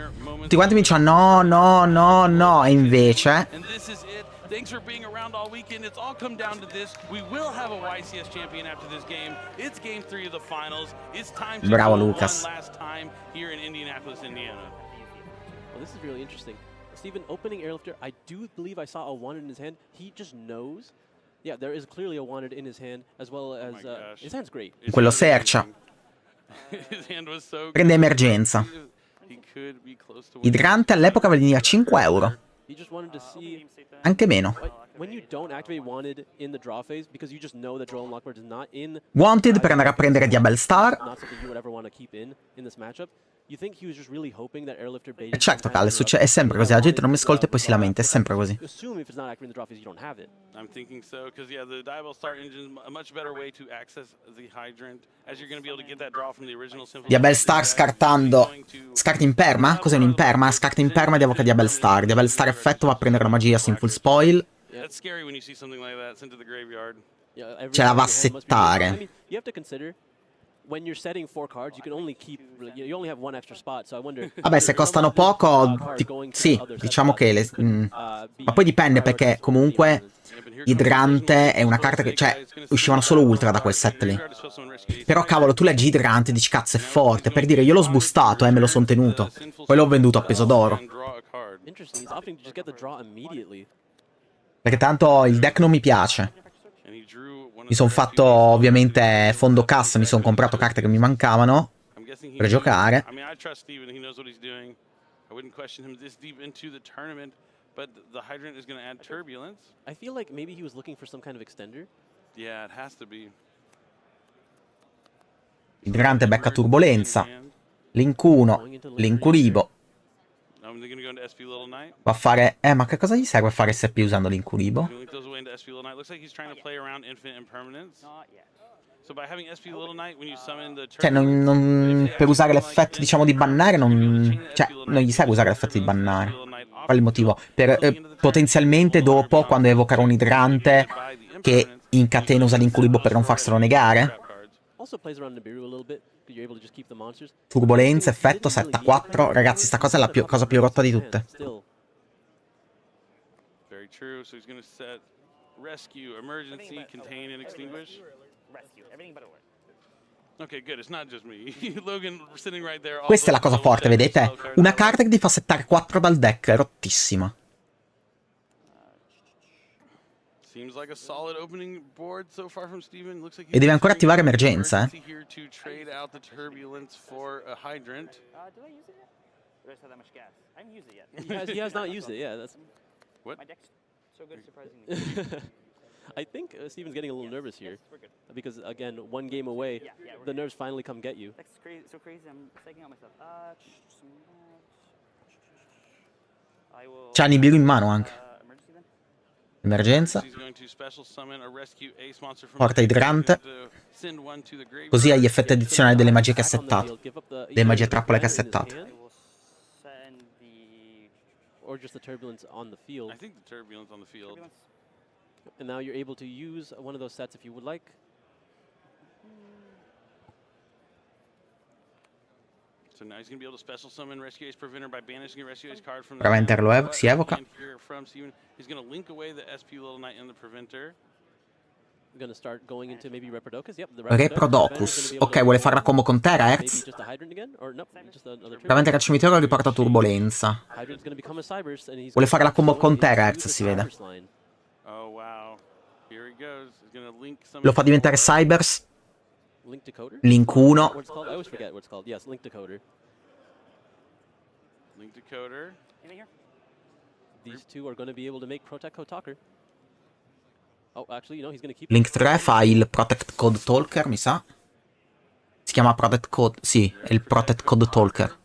Tutti quanti mi dicevano no, e invece... Thanks for being around all weekend. It's all come down to this. We will have a YCS champion after this game. It's game 3 of the finals. It's time to Bravo, go Lucas. one last time here in Indianapolis, Indiana. Well, this is really interesting. Steven opening Airlifter, I do believe I saw a wanted in his hand. He just knows. Yeah, there is clearly a wanted in his hand, as well as his hand's great. Quello sercia. His hand was so Prende emergenza. He could be close to winning. Idrante all'epoca veniva a 5 euro. He just wanted to see Anche meno. when you don't activate wanted in the draw phase because you just know that Droll and Lockbird is not in Wanted per andare a prendere Diabel Star. not something you would ever want to keep in this matchup. You think he was just really hoping that Airlifter baited. E certo, Cal, è sempre così. La gente non mi ascolta e poi si lamenta. È sempre così. Assume if it's not activating the draw phase, you don't have it. I'm thinking so, because yeah, the Diabell Start engine is a much better way to access the Hydrant, as you're going to be able to get that draw from the original Symphony. Diabel Star scartando. Scarti in perma? Cos'è un imperma? Scarti in perma di evoca Diabel Star. Diabel Star effetto va a prendere una magia in full spoil. That's scary when you see something like that sent to the graveyard. Yeah, Ce la va a every hand must be- settare. I mean, you have to consider when you're setting 4 cards, you can only keep you only have one extra spot. So I wonder. Vabbè, se costano poco, sì, diciamo che ma poi dipende perché comunque Idrante è una carta che, cioè, uscivano solo ultra da quel set lì. Però cavolo, tu leggi Idrante e dici cazzo è forte, per dire io l'ho sbustato e me lo son tenuto. Poi l'ho venduto a peso d'oro. Interesting. He's opting to just get the draw immediately. Perché tanto il deck non mi piace. Mi sono fatto ovviamente fondo cassa, mi sono comprato carte che mi mancavano per giocare. I mean, I trust Steven. He knows what he's doing. I wouldn't question him this deep into the tournament, but the Hydrant is going to add turbulence. I feel like maybe he was looking for some kind of extender. Yeah, it has to be. Idrante becca turbolenza. Link 1, Link Uribo. They're going to go into SP Little Knight. Va a fare... ma che cosa gli serve fare SP usando Link Uribo? Link those away into SP Little Knight. Looks like he's trying to play around Infinite Impermanence. Not yet. So by having SP Little Knight, when you summon the Cioè, per usare l'effetto, diciamo, di bannare, cioè, non gli serve usare l'effetto di bannare. Qual è il motivo? Per potenzialmente dopo, quando evocare un idrante che incatena usa l'inculibo per non farselo negare. Also plays around Nibiru a little bit, because you're able to just keep the monsters. Turbolenza, effetto, 7-4. Ragazzi, sta cosa è la cosa più rotta di tutte. Still. Very true. So he's going to set Rescue, Emergency, Contain, and Extinguish. Rescue. Everything but alert. Okay, good. It's not just me. Logan sitting right there. Questa è la cosa forte, vedete? Una carta che ti fa settare 4 dal deck, è rottissima. Seems like a solid opening board so far from Steven. Looks like E deve ancora attivare emergenza, here to trade out the turbulence for a hydrant. Did I use it yet? Or do I still have that much gas? I haven't used it yet. He has not used it, yeah. That's... What? My deck's so good, surprisingly. I think Steven's getting a little nervous here. We're good. Because, again, one game away, the nerves finally come get you. That's crazy. So crazy. I'm psyching out myself. I will. C'ha Nibiru in mano anche. Emergency then? Emergenza. He's going to special summon a rescue ace monster from Porta idrante. send one to the graveyard. Così hai gli effetti addizionali delle magie che ha settato. Delle magie trappole che ha settato. I will send the Or just the turbulence on the field. I think the turbulence on the field. turbulence. And now you're able to use one of those sets if you would like. So now he's going to be able to special summon Rescue Ace Preventer by banishing a Rescue Ace card from the Preventer lo si evoca. hand here from Steven. He's going to link away the SP Little Knight and the Preventer. We're going to start going into maybe Reprodocus. Yep, the Reprodocus. Ok, vuole fare la combo con Terahertz. Just a Hydrant again? Or nope, just another Preventer al cimitero riporta turbolenza. Hydrant's going to become a Cyberse and he's Vuole fare la combo con control Terahertz, into si the vede. Cyberse line. Oh, wow. Here he goes. He's going to link some. Lo fa diventare Cybers. Link decoder? Link 1. What it's called? I always forget what it's called. Yes, link decoder. Link decoder. Anything here? These two are going to be able to make Protect Code Talker. Oh, actually, no, he's going to keep Link 3 fa il Protect Code Talker, mi sa. Si chiama Protect Code. Sì, è il Protect Code Talker.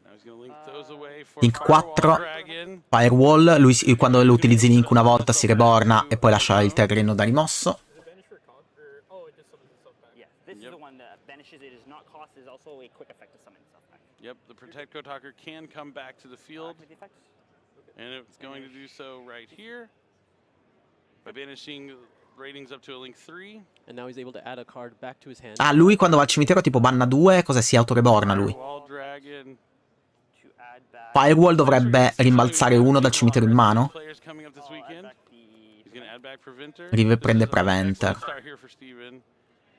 Now he's going to link those away for Link 4. Dragon. Firewall. Lui quando lo utilizzi Link una volta si reborna e poi lascia il terreno da rimosso. Yeah, this is the one that banishes. It is not cost. It is also a quick effect to summon stuff back. Yep, the Protect Code Talker can come back to the field. Activate the effects. And it's going to do so right here. By banishing ratings up to a link 3. And now he's able to add a card back to his hand. Ah, lui quando va al cimitero tipo banna 2, cosa si autoreborna lui? Wall Dragon. To add back. Firewall dovrebbe rimbalzare uno dal cimitero in mano. Players coming up this I'll add weekend. back the. He's going to add back Preventer. Rive This prende is an Preventer. excellent start here for Steven.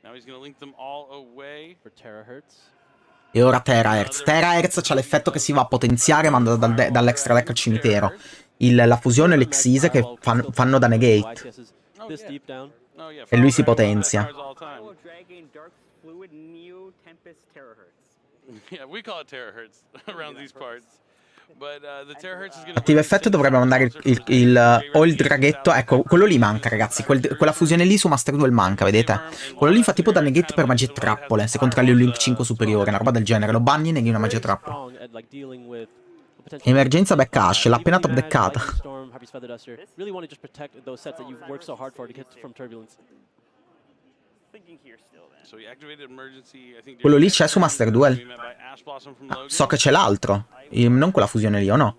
Now he's going to link them all away. For Terahertz. E ora Terahertz. Terahertz c'ha l'effetto che si va a potenziare e manda dall'extra deck al cimitero. La fusione e l'Exise che fanno da negate. YCS this deep down. Oh, yeah, E lui si Dragon potenzia. cards all the time. Power Dragon, Dark Fluid, Neo, Tempest, Terahertz. Yeah, we call it terahertz around these parts. But the terahertz is going Attivo effetto dovrebbe mandare o il draghetto. Ecco, quello lì manca, ragazzi. Quella fusione lì su Master Duel manca, vedete? Quello lì fa tipo da negate per magie trappole. Se controlli un link 5 superiore, una roba del genere. Lo banni e neghi una magia trappola. Strong at like dealing with Emergenza backhash, l'ha appena top deckata. Storm, Harpy's Feather Duster. Really want to just protect those sets that you've worked so hard for to get from Turbulence. Thinking here still then. So he activated emergency, I think. Quello lì c'è su Master Duel. By Ash Blossom from Logan. So che c'è l'altro. Non quella fusione lì, o no?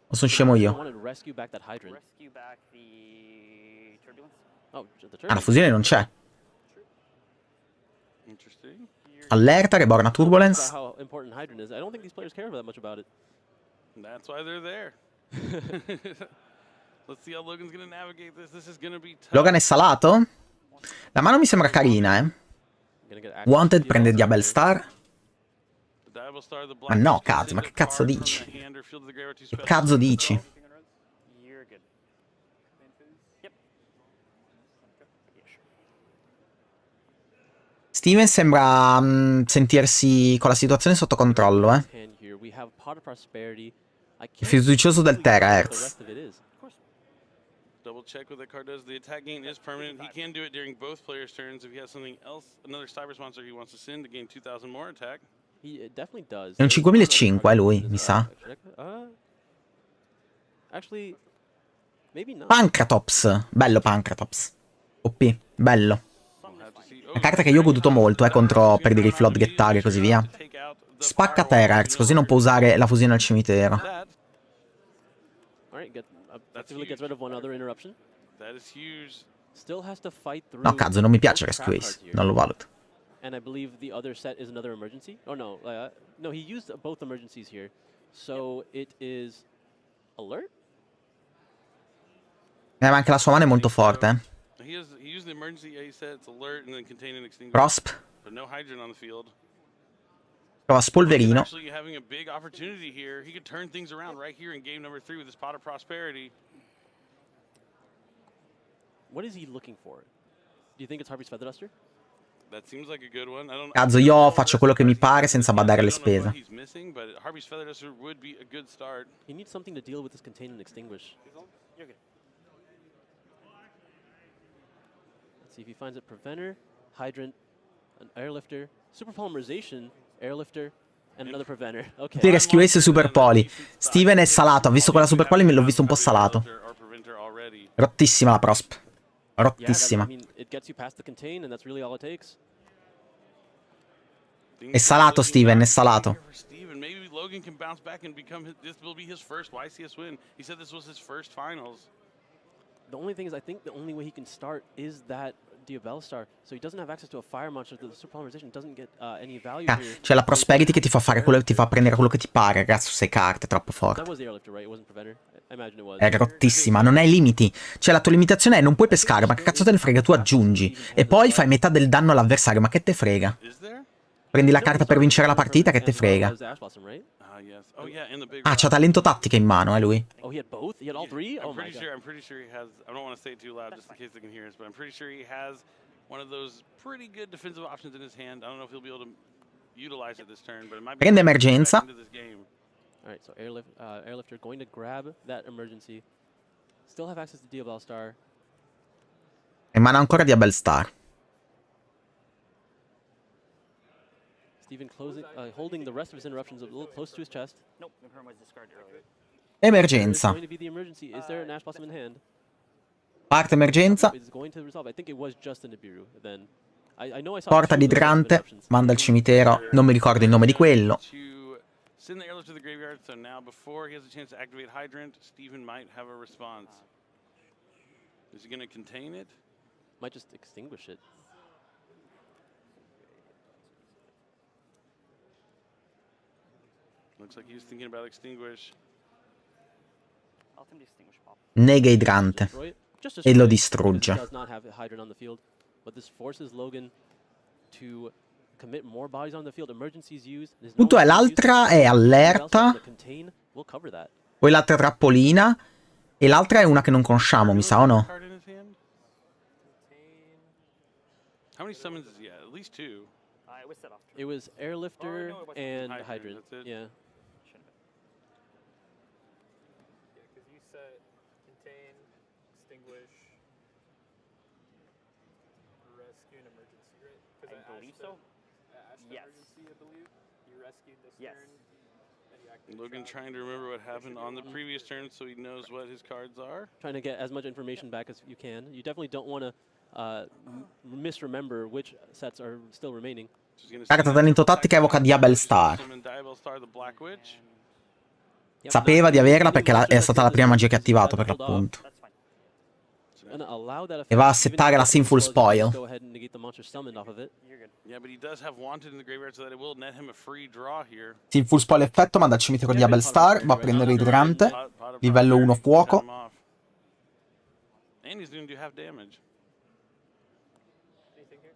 O sono scemo I io? wanted to rescue back that Hydrant. Rescue back the Turbulence. Oh, the Ah, la Turbulence. fusione non c'è. Interesting. Allerta, reborna About Turbulence. how important Hydrant is. I don't think these players care that much about it. That's why they're there. Let's see how Logan's going to navigate this. This is going to be tough. Logan è salato? La mano mi sembra carina, Gonna get access Wanted to prende the- Diabel Star. The Diablo Star, the Ma no, Black cazzo, ma che cazzo card from dici? the hand or field of the graveyard to Che special cazzo dici? You're good. Yep. Yeah, sure. Steven sembra sentirsi con la situazione sotto controllo, hand here. We have Pot of Prosperity. I can't Fiducioso del really tell what Terahertz. the rest of it is. Of course. Double check what that card does. The attack gain is permanent. He can do it during both players' turns. If he has something else, another cyber sponsor he wants to send to gain 2,000 more attack. He definitely does. È un 5005 lui, mi sa. Actually, maybe not. Pancratops. Bello Pancratops. OP. Bello. We'll have to see. Una carta che io ho goduto molto, contro per dire i flood gettari e così via. Spacca Terahertz, così non può usare la fusione al cimitero. Alright, effectively gets rid of one other interruption. That is huge. Still has to fight through. No, cazzo, non mi piace both Rescue trap Ace. cards here. Non lo valuto. And I believe the other set is another emergency. Oh no, no, he used both emergencies here. So it is alert. Ma anche la sua mano è molto forte, He used using the emergency, yeah, he said it's alert and then contain and extinguish. Prosp. But no hydrant on the field. Prova spolverino. Actually having a big opportunity here. He could turn things around right here in game number 3 with his pot of prosperity. What is he looking for? Do you think it's Harvey's Feather Duster? That seems like a good one. I don't Cazzo, io faccio quello che mi pare senza badare alle spese. He's missing, but Harvey's Feather Duster would be a good start. He needs something to deal with this contain and extinguish. You're good. Let's see if he finds a preventer, hydrant, an airlifter, super polymerization, airlifter, and another preventer. Tutti Okay. rescue ace super poli. Steven è salato, ha visto quella super poli, me l'ho visto un po' salato. Rottissima la prosp. Yeah, that, I Rottissima. mean, it gets you past the contain, and that's really all it takes. È salato Steven, è salato. Maybe Logan can bounce back and become this will be his first YCS win. He said this was his first finals. The only thing is, I think the only way he can start is that Diabellstar. So he doesn't have access to a fire monster. The super polymerization doesn't get any value here. C'è la prosperity che ti fa fare quello, ti fa prendere quello che ti pare, ragazzo, 6 carte, troppo That forte. was the airlifter, right? It wasn't preventer. I imagine it was. È rottissima, non hai limiti. Cioè la tua limitazione è non puoi pescare, ma che cazzo te ne frega, tu aggiungi. E poi fai metà del danno all'avversario, ma che te frega? Prendi la carta per vincere la partita, che te frega. Ah, c'ha talento tattica in mano, lui. Oh, he had both? He had all three? Oh my I'm pretty sure he has, I don't want to say it too loud just in case they can hear us, but I'm pretty sure he has one of those pretty good defensive options in his hand. I don't know if he'll be able to utilize it this turn, but it might be Prende emergenza. Alright, so airlifter going to grab that emergency. Still have access to Diabellstar. Rimane ancora Diabellstar. Steven closing, holding the rest of his interruptions a little close to his chest. Nope, the perm was discarded earlier. Emergenza. Going to be the emergency. Is there an Ash Blossom in hand? Parte emergenza. It's going to resolve. I think it was just a Nibiru. Then I know I saw Porta l'idrante. Manda al cimitero. Non mi ricordo il nome di quello. Send the airlift to the graveyard, so now before he has a chance to activate Hydrant, Steven might have a response. Is he going to contain it? Might just extinguish it. Looks like he was thinking about extinguish. I'll attempt to extinguish pop. Nega idrante. E lo distrugge. Does not have Hydrant on the field, but this forces Logan to commit more bodies on the field. Emergencies used. Il punto è l'altra è allerta. Poi l'altra trappolina. E l'altra è una che non conosciamo, mi sa, o no? How many summons is he at? At least 2. It was set off. It was airlifter Oh, no, it wasn't. and Hydrant, hydrant. that's it. Yeah. Shouldn't have been. Yeah, because you set contain, extinguish, rescue, and emergency, right? I believe so. Yes. Emergency, I believe. You rescued this Yes. turn. Then you activated Logan shot. trying to remember what happened on the previous turn so he knows what his cards are. Trying to get as much information back as you can. You definitely don't want to misremember which sets are still remaining. Carta talento tattica evoca Diabellstar. Sapeva di averla perché è stata la prima magia che ha attivato, per l'appunto. That's fine. E va a settare la Sinful Spoil. Go ahead and negate the monster summoned off of it. You're good. Yeah, but he does have Wanted in the graveyard so that it will net him a free draw here. Sinful Spoil effetto, manda al cimitero Diabellstar. Va a prendere idrante. Livello 1 fuoco. And he's going to do half damage. Anything here?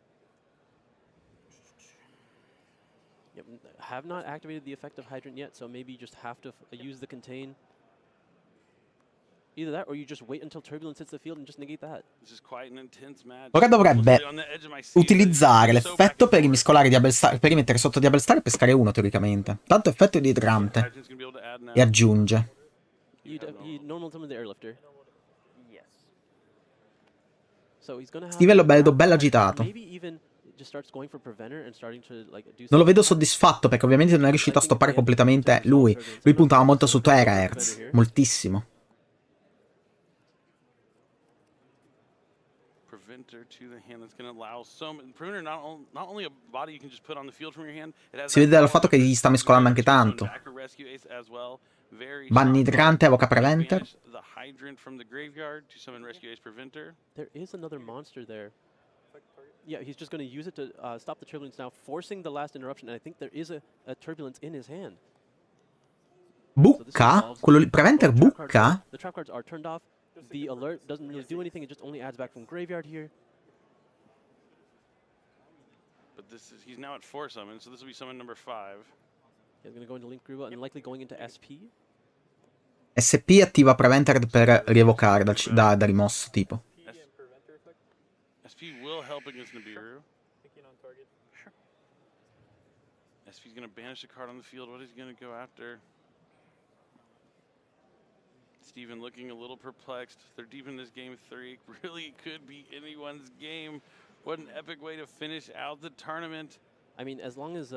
Yep. Have not activated the effect of Hydrant yet, so maybe you just have to use the contain. Either that, or you just wait until Turbulence hits the field and just negate that. This is quite an intense match. Ora dovrebbe utilizzare l'effetto per rimiscolare Diabellstar, per rimettere sotto Diabellstar e pescare uno, teoricamente. Tanto effetto di idrante. E aggiunge. You normal summon the airlifter. Yes. So he's gonna have Steve lo vedo bello agitato. maybe even just starts going for preventer and starting to like do Non lo vedo soddisfatto perché ovviamente non è riuscito a stoppare completamente lui. Lui puntava molto su Terahertz. Moltissimo. Si vede dal fatto che gli sta mescolando anche tanto. Banni idrante, evoca preventer. There is another monster there. Yeah, he's just going to use it to stop the turbulence now, forcing the last interruption. And I think there is a turbulence in his hand. Bucca? Quello lì, preventer bucca? The trap cards are turned off. The alert doesn't really do anything. It just only adds back from graveyard here. this is, he's now at 4 summons, so this will be summon number 5. He's going to go into Link Gruba and likely going into SP. SP attiva Preventer per rievocare da rimosso, tipo. SP will help against Nibiru. Thinking on target. Sure. SP's going to banish a card on the field. What is he going to go after? Steven looking a little perplexed. They're deep in this game 3. Really could be anyone's game. What an epic way to finish out the tournament. I mean, as long as,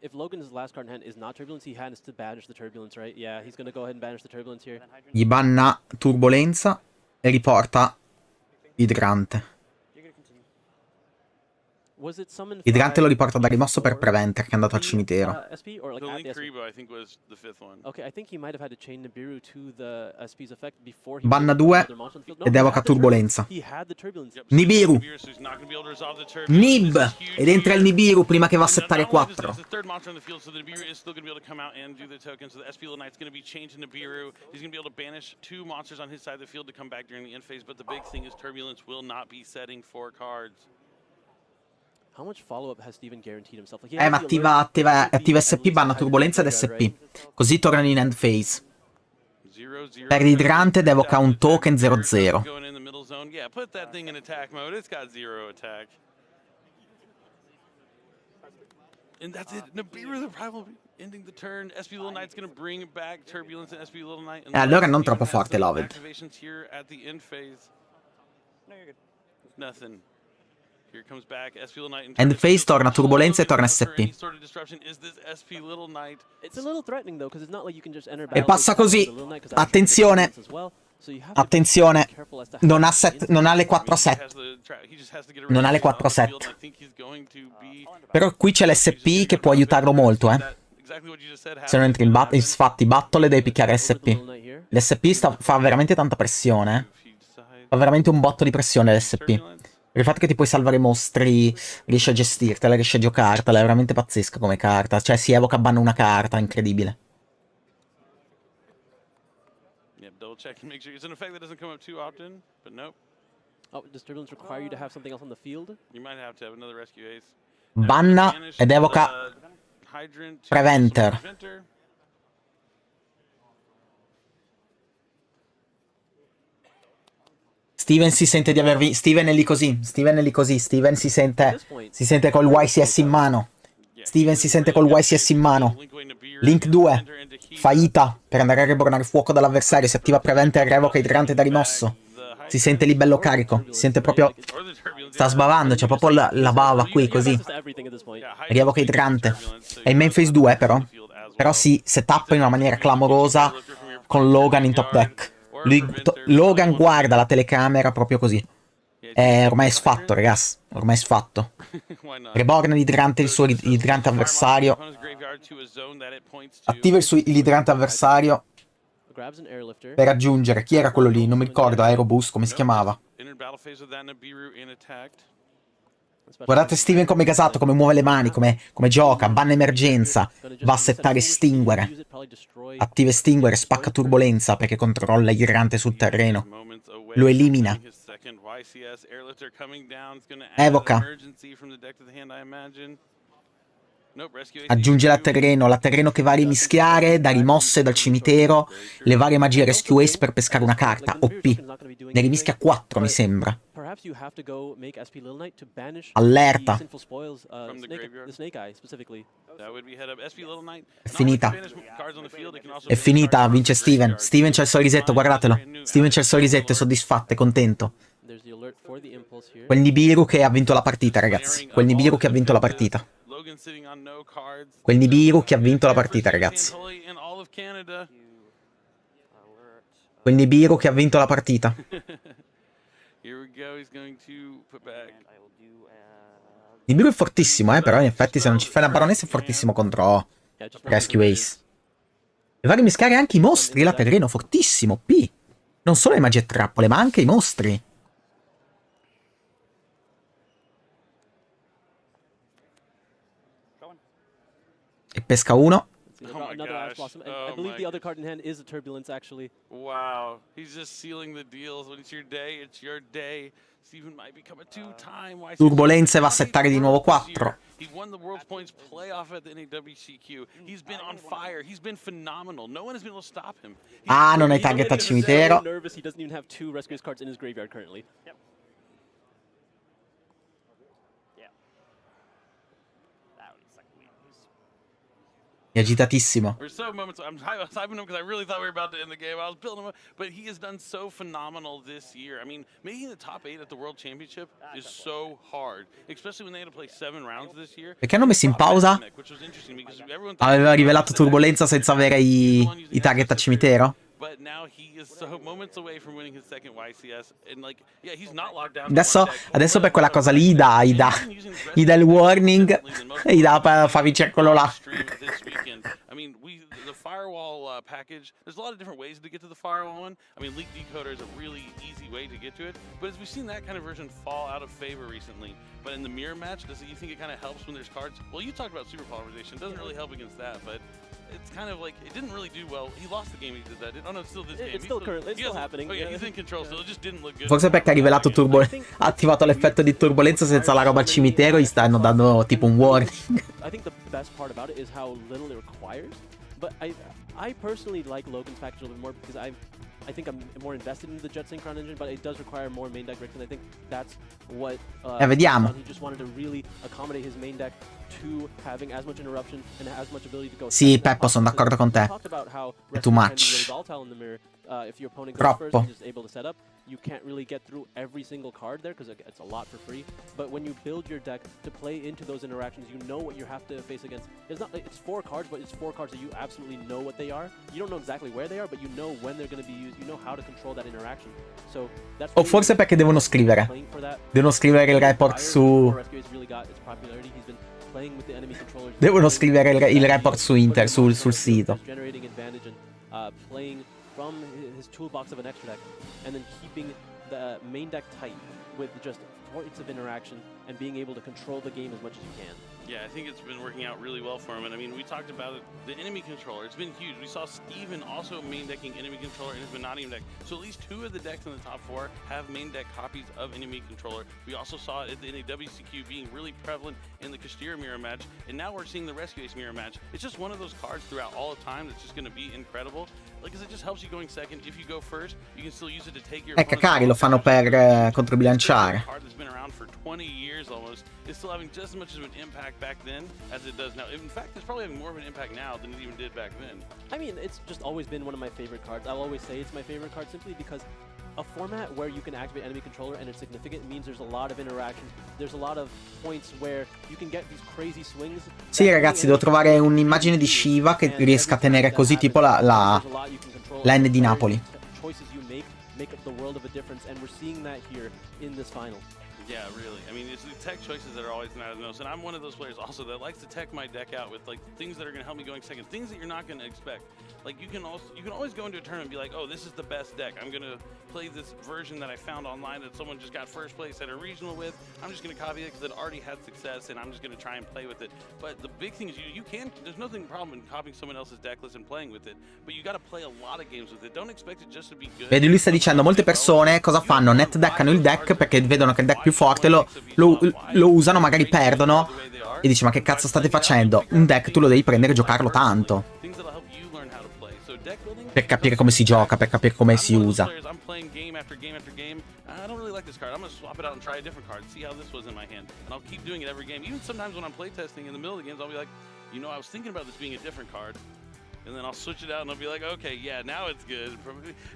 if Logan's last card in hand is not Turbulence, he has to banish the Turbulence, right? Yeah, he's going to go ahead and banish the Turbulence here. Gli banna Turbolenza e riporta Idrante. Was it summoned Idrante lo riporta da rimosso per Preventer, che è andato al cimitero. SP or like The at Link the SP? Rebo, I think, was the 5th one. Okay, I think he might have had to chain Nibiru to the SP's effect before he Banna put 2 another monster on the field. No, ed he evoca had the Turbolenza. Turbulence. He had the Turbulence. Yep, Nibiru. so he's not gonna be able to resolve the turbulence. Nib! This is huge Ed entra il here. Nibiru prima che va a Not settare only is 4. this the third monster on the field, so the Nibiru is still going to be able to come out and do the token. So the SP Little Knight's going to be chained to Nibiru. He's going to be able to banish 2 monsters on his side of the field to come back during the end phase. But the big thing is Turbulence will not be setting 4 cards. How much follow-up has Steven guaranteed himself? Like, he Ma has the alert attiva at SP, least banna at Turbolenza ed least, right? SP. Così tornano in end phase. 0-0. Per l'idrante ed evoca un token 0-0. Going in the middle zone. Yeah, put that thing in attack mode. It's got 0 attack. And that's it. Nibiru, the probably ending the turn. SP Little Knight's going to bring back Turbulence and SP Little Knight. And allora non troppo has forte, some Loved. activations here at the end phase. No, you're good. Nothing. Here comes back SP Little Knight. End phase torna Turbolenza e torna SP. Sort of disruption is this SP Little Knight. It's a little threatening though, because it's not like you can just enter E battle passa with così. the Little Knight, 'cause that's Attenzione. as well. So you have to Attenzione. be careful as to Non how ha, non ha le 4 set. Non ha le 4 set. Però qui c'è l'SP che può aiutarlo molto, Se non entri in battle, infatti battle devi picchiare SP. L'SP fa veramente tanta pressione, Fa veramente un botto di pressione l'SP. Il fatto che ti puoi salvare i mostri, riesci a gestirtela, riesci a giocartela, è veramente pazzesca come carta. Cioè si evoca, banna una carta, incredibile. Double check and make sure it's an effect that doesn't come up too often, but nope. Oh, does Turbulence require you to have something else on the field? You might have to have another rescue ace. Banna ed evoca Preventer. Steven si sente di aver vinto. Steven è lì così. Steven è lì così. Steven si sente col YCS in mano. Steven si sente col YCS in mano. Link 2. Faita per andare a rebornare fuoco dall'avversario. Si attiva Preventer e revoca idrante da rimosso. Si sente lì bello carico. Si sente proprio. Sta sbavando. C'è proprio la bava qui così. Rievoca idrante. È in main phase 2 però. Però si setappa in una maniera clamorosa con Logan in top deck. Logan guarda la telecamera proprio così. Ormai è sfatto, ragazzi. Ormai è sfatto. Reborna l'idrante, il suo idrante avversario. Attiva il suo idrante avversario per aggiungere. Chi era quello lì? Non mi ricordo. Aeroboost, come si chiamava? Guardate Steven come gasato, come muove le mani, come gioca. Banna emergenza. Va a settare estinguere. Attiva estinguere, spacca turbolenza perché controlla idrante sul terreno. Lo elimina. Evoca. Aggiunge la terreno che va a rimischiare da rimosse dal cimitero le varie magie Rescue Ace per pescare una carta. OP. Ne rimischia 4 mi sembra. Allerta. È finita. È finita, vince Steven. Steven c'ha il sorrisetto, guardatelo. Steven c'ha il sorrisetto, è soddisfatto, è contento. Quel Nibiru che ha vinto la partita, ragazzi. Quel Nibiru che ha vinto la partita. Quel Nibiru che ha vinto la partita, ragazzi. Quel Nibiru che ha vinto la partita. Nibiru è fortissimo, però in effetti se non ci fai la baronessa è fortissimo contro Rescue Ace. E va a rimischiare anche i mostri, la terreno, fortissimo, P. Non solo le magie e trappole, ma anche i mostri. E pesca 1. my another gosh. Ash Blossom. And Oh I believe my the other card in hand is a Turbulence, actually. Wow, he's just sealing the deals. When it's your day, it's your day. Steven might become a two-time YCS. Turbolenze va a settare di nuovo 4. He won the World's Points playoff at the NAWCQ. He's been on fire. He's been phenomenal. No one has been able to stop him. Ah, non hai He's target al so cimitero. nervous he doesn't even have 2 Rescuers cards in his graveyard currently. Yep. Yeah. That would suck to lose. È agitatissimo. We're so moments. I'm hyping him because I really thought we were about to end the game. I was building him up, but he has done so phenomenal this year. I mean, making the top 8 at the World Championship is so hard, especially when they had to play 7 rounds this year. Perché hanno messo in pausa? Aveva rivelato Turbolenza senza avere i target al cimitero? But now he is so moments away from winning his second YCS, and like, yeah, he's not locked down. Adesso per quella cosa lì gli dà il warning e gli dà per far vincere quello là. I mean, the firewall package, there's a lot of different ways to get to the firewall one. I mean, Leak Decoder is a really easy way to get to it, but as we've seen that kind of version fall out of favor recently. But in the mirror match, you think it kind of helps when there's cards? Well, you talked about super polarization. It doesn't really help against that, but it's kind of like, it didn't really do well. He lost the game he did that. Oh no, it's still this game. It's still happening. Oh yeah, he's in control still. It just didn't look good. Forse perché ha rivelato ha attivato l'effetto di turbolenza senza la roba al cimitero, gli stanno dando tipo un warning. I think the best part about it is how little it requires. But I personally like Logan's package a little bit more because I think I'm more invested in the Jet Synchron engine, but it does require more main deck bricks, and I think that's what vediamo. he just wanted to really accommodate his main deck to having as much interruption and as much ability to go. Sì, Peppo, sono d'accordo con te. È too much. If your opponent goes first Troppo. and is able to set up, you can't really get through every single card there because it's a lot for free. But when you build your deck to play into those interactions, you know what you have to face against. It's 4 cards, but it's 4 cards that you absolutely know what they are. You don't know exactly where they are, but you know when they're going to be used. You know how to control that interaction. So that's O forse perché devono scrivere. Devono scrivere il report su... Devono scrivere il report su Inter, sul sito. Playing from his toolbox of an extra deck, and then keeping the main deck tight with just points of interaction and being able to control the game as much as you can. Yeah, I think it's been working out really well for him. And I mean, we talked about it, the enemy controller. It's been huge. We saw Steven also main decking enemy controller in his Vanadium deck. So at least 2 of the decks in the top 4 have main deck copies of enemy controller. We also saw it at the NAWCQ being really prevalent in the Kastira mirror match. And now we're seeing the Rescue Ace mirror match. It's just one of those cards throughout all the time that's just going to be incredible. Like, because it just helps you going second. If you go first, you can still use it to take your Cacari lo fanno per controbilanciare. Card that's been around for 20 years almost is still having just as much of an impact back then as it does now. In fact, it's probably having more of an impact now than it even did back then. I mean, it's just always been one of my favorite cards. I'll always say it's my favorite card simply because a format where you can activate enemy controller and it's significant means there's a lot of interaction. There's a lot of points where you can get these crazy swings. Sì, ragazzi, devo trovare un'immagine di Shiva che riesca a tenere così tipo la N di Napoli. Choices you make up the world of a difference, and we're seeing that here in this final. Yeah, really. I mean, it's the tech choices that are always not as most. And I'm one of those players also that likes to tech my deck out with like things that are going to help me going second, things that you're not going to expect. Like you can always go into a tournament and be like, oh, this is the best deck. I'm going to play this version that I found online that someone just got first place at a regional with. I'm just going to copy it because it already had success, and I'm just going to try and play with it. But the big thing is you can. There's nothing problem in copying someone else's deck list and playing with it. But you got to play a lot of games with it. Don't expect it just to be good. Vedi, lui sta dicendo, molte persone cosa fanno? Net deckano il deck perché vedono che il deck più forte lo usano, magari perdono e dici, ma che cazzo state facendo? Un deck tu lo devi prendere e giocarlo tanto per capire come si gioca, per capire come si usa. I don't really like this card. I'm going to swap it out and try a different card, see how this was in my hand. And I'll keep doing it every game. Even sometimes when I'm playtesting in the middle of the games, I'll be like, you know, I was thinking about this being a different card. And then I'll switch it out and I'll be like, okay, yeah, now it's good.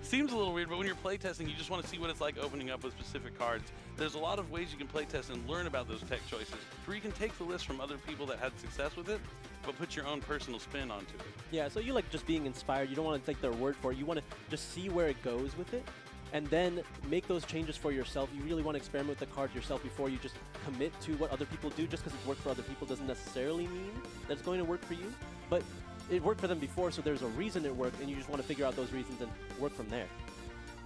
Seems a little weird, but when you're playtesting, you just want to see what it's like opening up with specific cards. There's a lot of ways you can playtest and learn about those tech choices, where you can take the list from other people that had success with it, but put your own personal spin onto it. Yeah, so you like just being inspired. You don't want to take their word for it. You want to just see where it goes with it, and then make those changes for yourself. You really want to experiment with the cards yourself before you just commit to what other people do. Just because it's worked for other people doesn't necessarily mean that it's going to work for you. But it worked for them before, so there's a reason it worked, and you just want to figure out those reasons and work from there.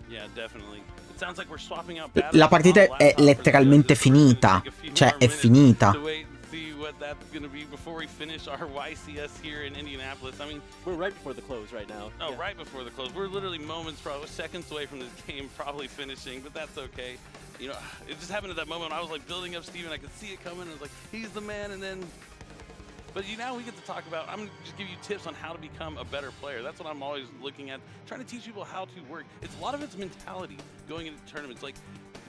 Yeah, definitely. It sounds like we're swapping out La partita è letteralmente finita. Cioè, è finita. what that's going to be before we finish our YCS here in Indianapolis. I mean, we're right before the close right now. Oh, yeah. Right before the close. We're literally moments, probably seconds away from this game probably finishing, but that's okay. You know, it just happened at that moment when I was like building up Steven. I could see it coming. I was like, he's the man, and then. But now we get to talk about, I'm going to just give you tips on how to become a better player. That's what I'm always looking at, trying to teach people how to work. It's a lot of it's mentality going into tournaments. Like,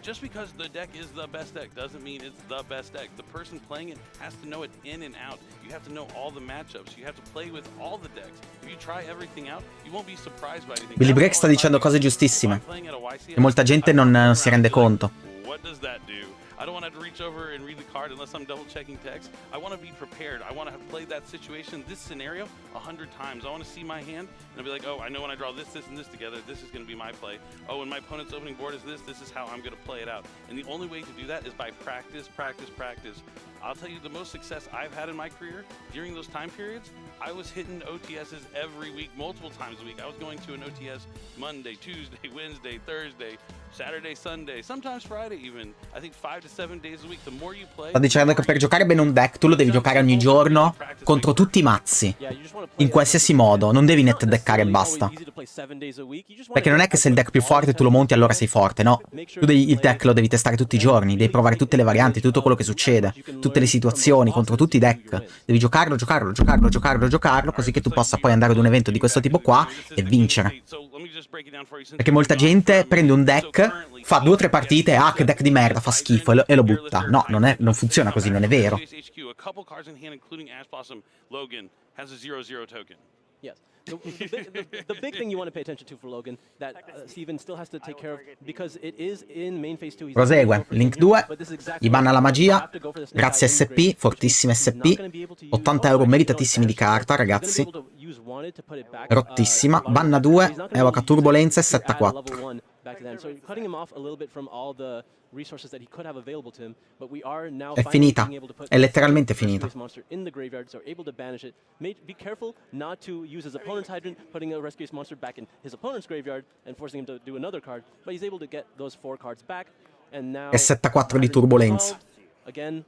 just because the deck is the best deck doesn't mean it's the best deck. The person playing it has to know it in and out. You have to know all the matchups. You have to play with all the decks. If you try everything out, you won't be surprised by anything. Billy Break sta dicendo cose giustissime e molta gente non si rende conto. What does that do? I don't want to have to reach over and read the card unless I'm double checking text. I want to be prepared. I want to have played that situation, this scenario, 100 times. I want to see my hand and I'll be like, oh, I know when I draw this, this, and this together, this is going to be my play. Oh, when my opponent's opening board is this is how I'm going to play it out. And the only way to do that is by practice, practice, practice. I'll tell you the most success I've had in my career during those time periods, I was hitting OTSs every week, multiple times a week. I was going to an OTS Monday, Tuesday, Wednesday, Thursday, Saturday, Sunday, sometimes Friday even. I think 5 to 7 days a week. The more you play. Sta dicendo che per giocare bene un deck tu lo devi giocare ogni giorno contro tutti i mazzi, in qualsiasi modo, non devi net deckare e basta. Perché non è che se il deck più forte tu lo monti allora sei forte, no. Tu il deck lo devi testare tutti i giorni, devi provare tutte le varianti, tutto quello che succede, tutte le situazioni, contro tutti i deck. Devi giocarlo, così che tu possa poi andare ad un evento di questo tipo qua e vincere. Perché molta gente prende un deck, fa 2 o 3 partite, ah che deck di merda, fa schifo e lo butta. No, non funziona così, non è vero. Yes. The big thing you want to pay attention to for Logan that Steven still has to take care of because it is in main phase 2. Prosegue, Link 2, gli banna la magia, grazie SP, fortissime SP, 80 euro meritatissimi di carta ragazzi, rottissima, banna 2, evoca turbolenza e setta 4. È finita, è letteralmente finita. Be careful not to use his opponent's hydrant, putting a rescue monster back in his opponent's graveyard and forcing him to do another card, but he's able to get those 4 cards back and now E setta 4 di turbolenza. Again,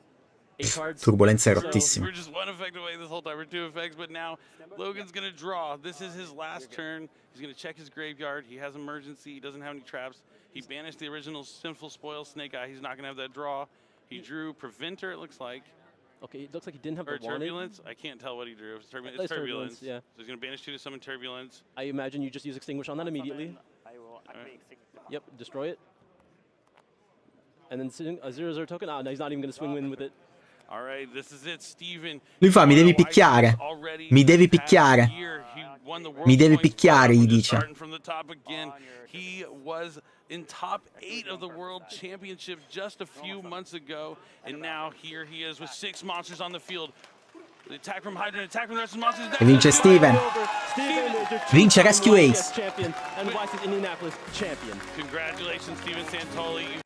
8 cards. Turbolenza è rottissima. We're just one effect away this whole time. We're 2 effects, but now Logan's going to draw. This is his last turn. He's going to check his graveyard. He has emergency. He doesn't have any traps. He banished the original Sinful Spoil Snake Eye. He's not going to have that draw. He drew Preventer, it looks like. Okay, it looks like he didn't have the Turbulence? I can't tell what he drew. It's Turbulence. Yeah. So he's going to banish 2 to summon Turbulence. I imagine you just use Extinguish on that immediately. I will activate Extinguish. Yep, destroy it. And then a 0/0 token. Ah, no, he's not even going to swing in with it. All right, this is it, Steven. Lui fa, mi devi picchiare. Mi devi picchiare. Mi devi picchiare, gli dice. He was in top 8 of the World Championship just a few months ago, and now here he is with 6 monsters on the field. The attack from Hydra, attack from the rest of the monsters. E vince Steven. Vince Rescue Ace. Champion and YCS Indianapolis champion. Congratulations, Steven Santoli.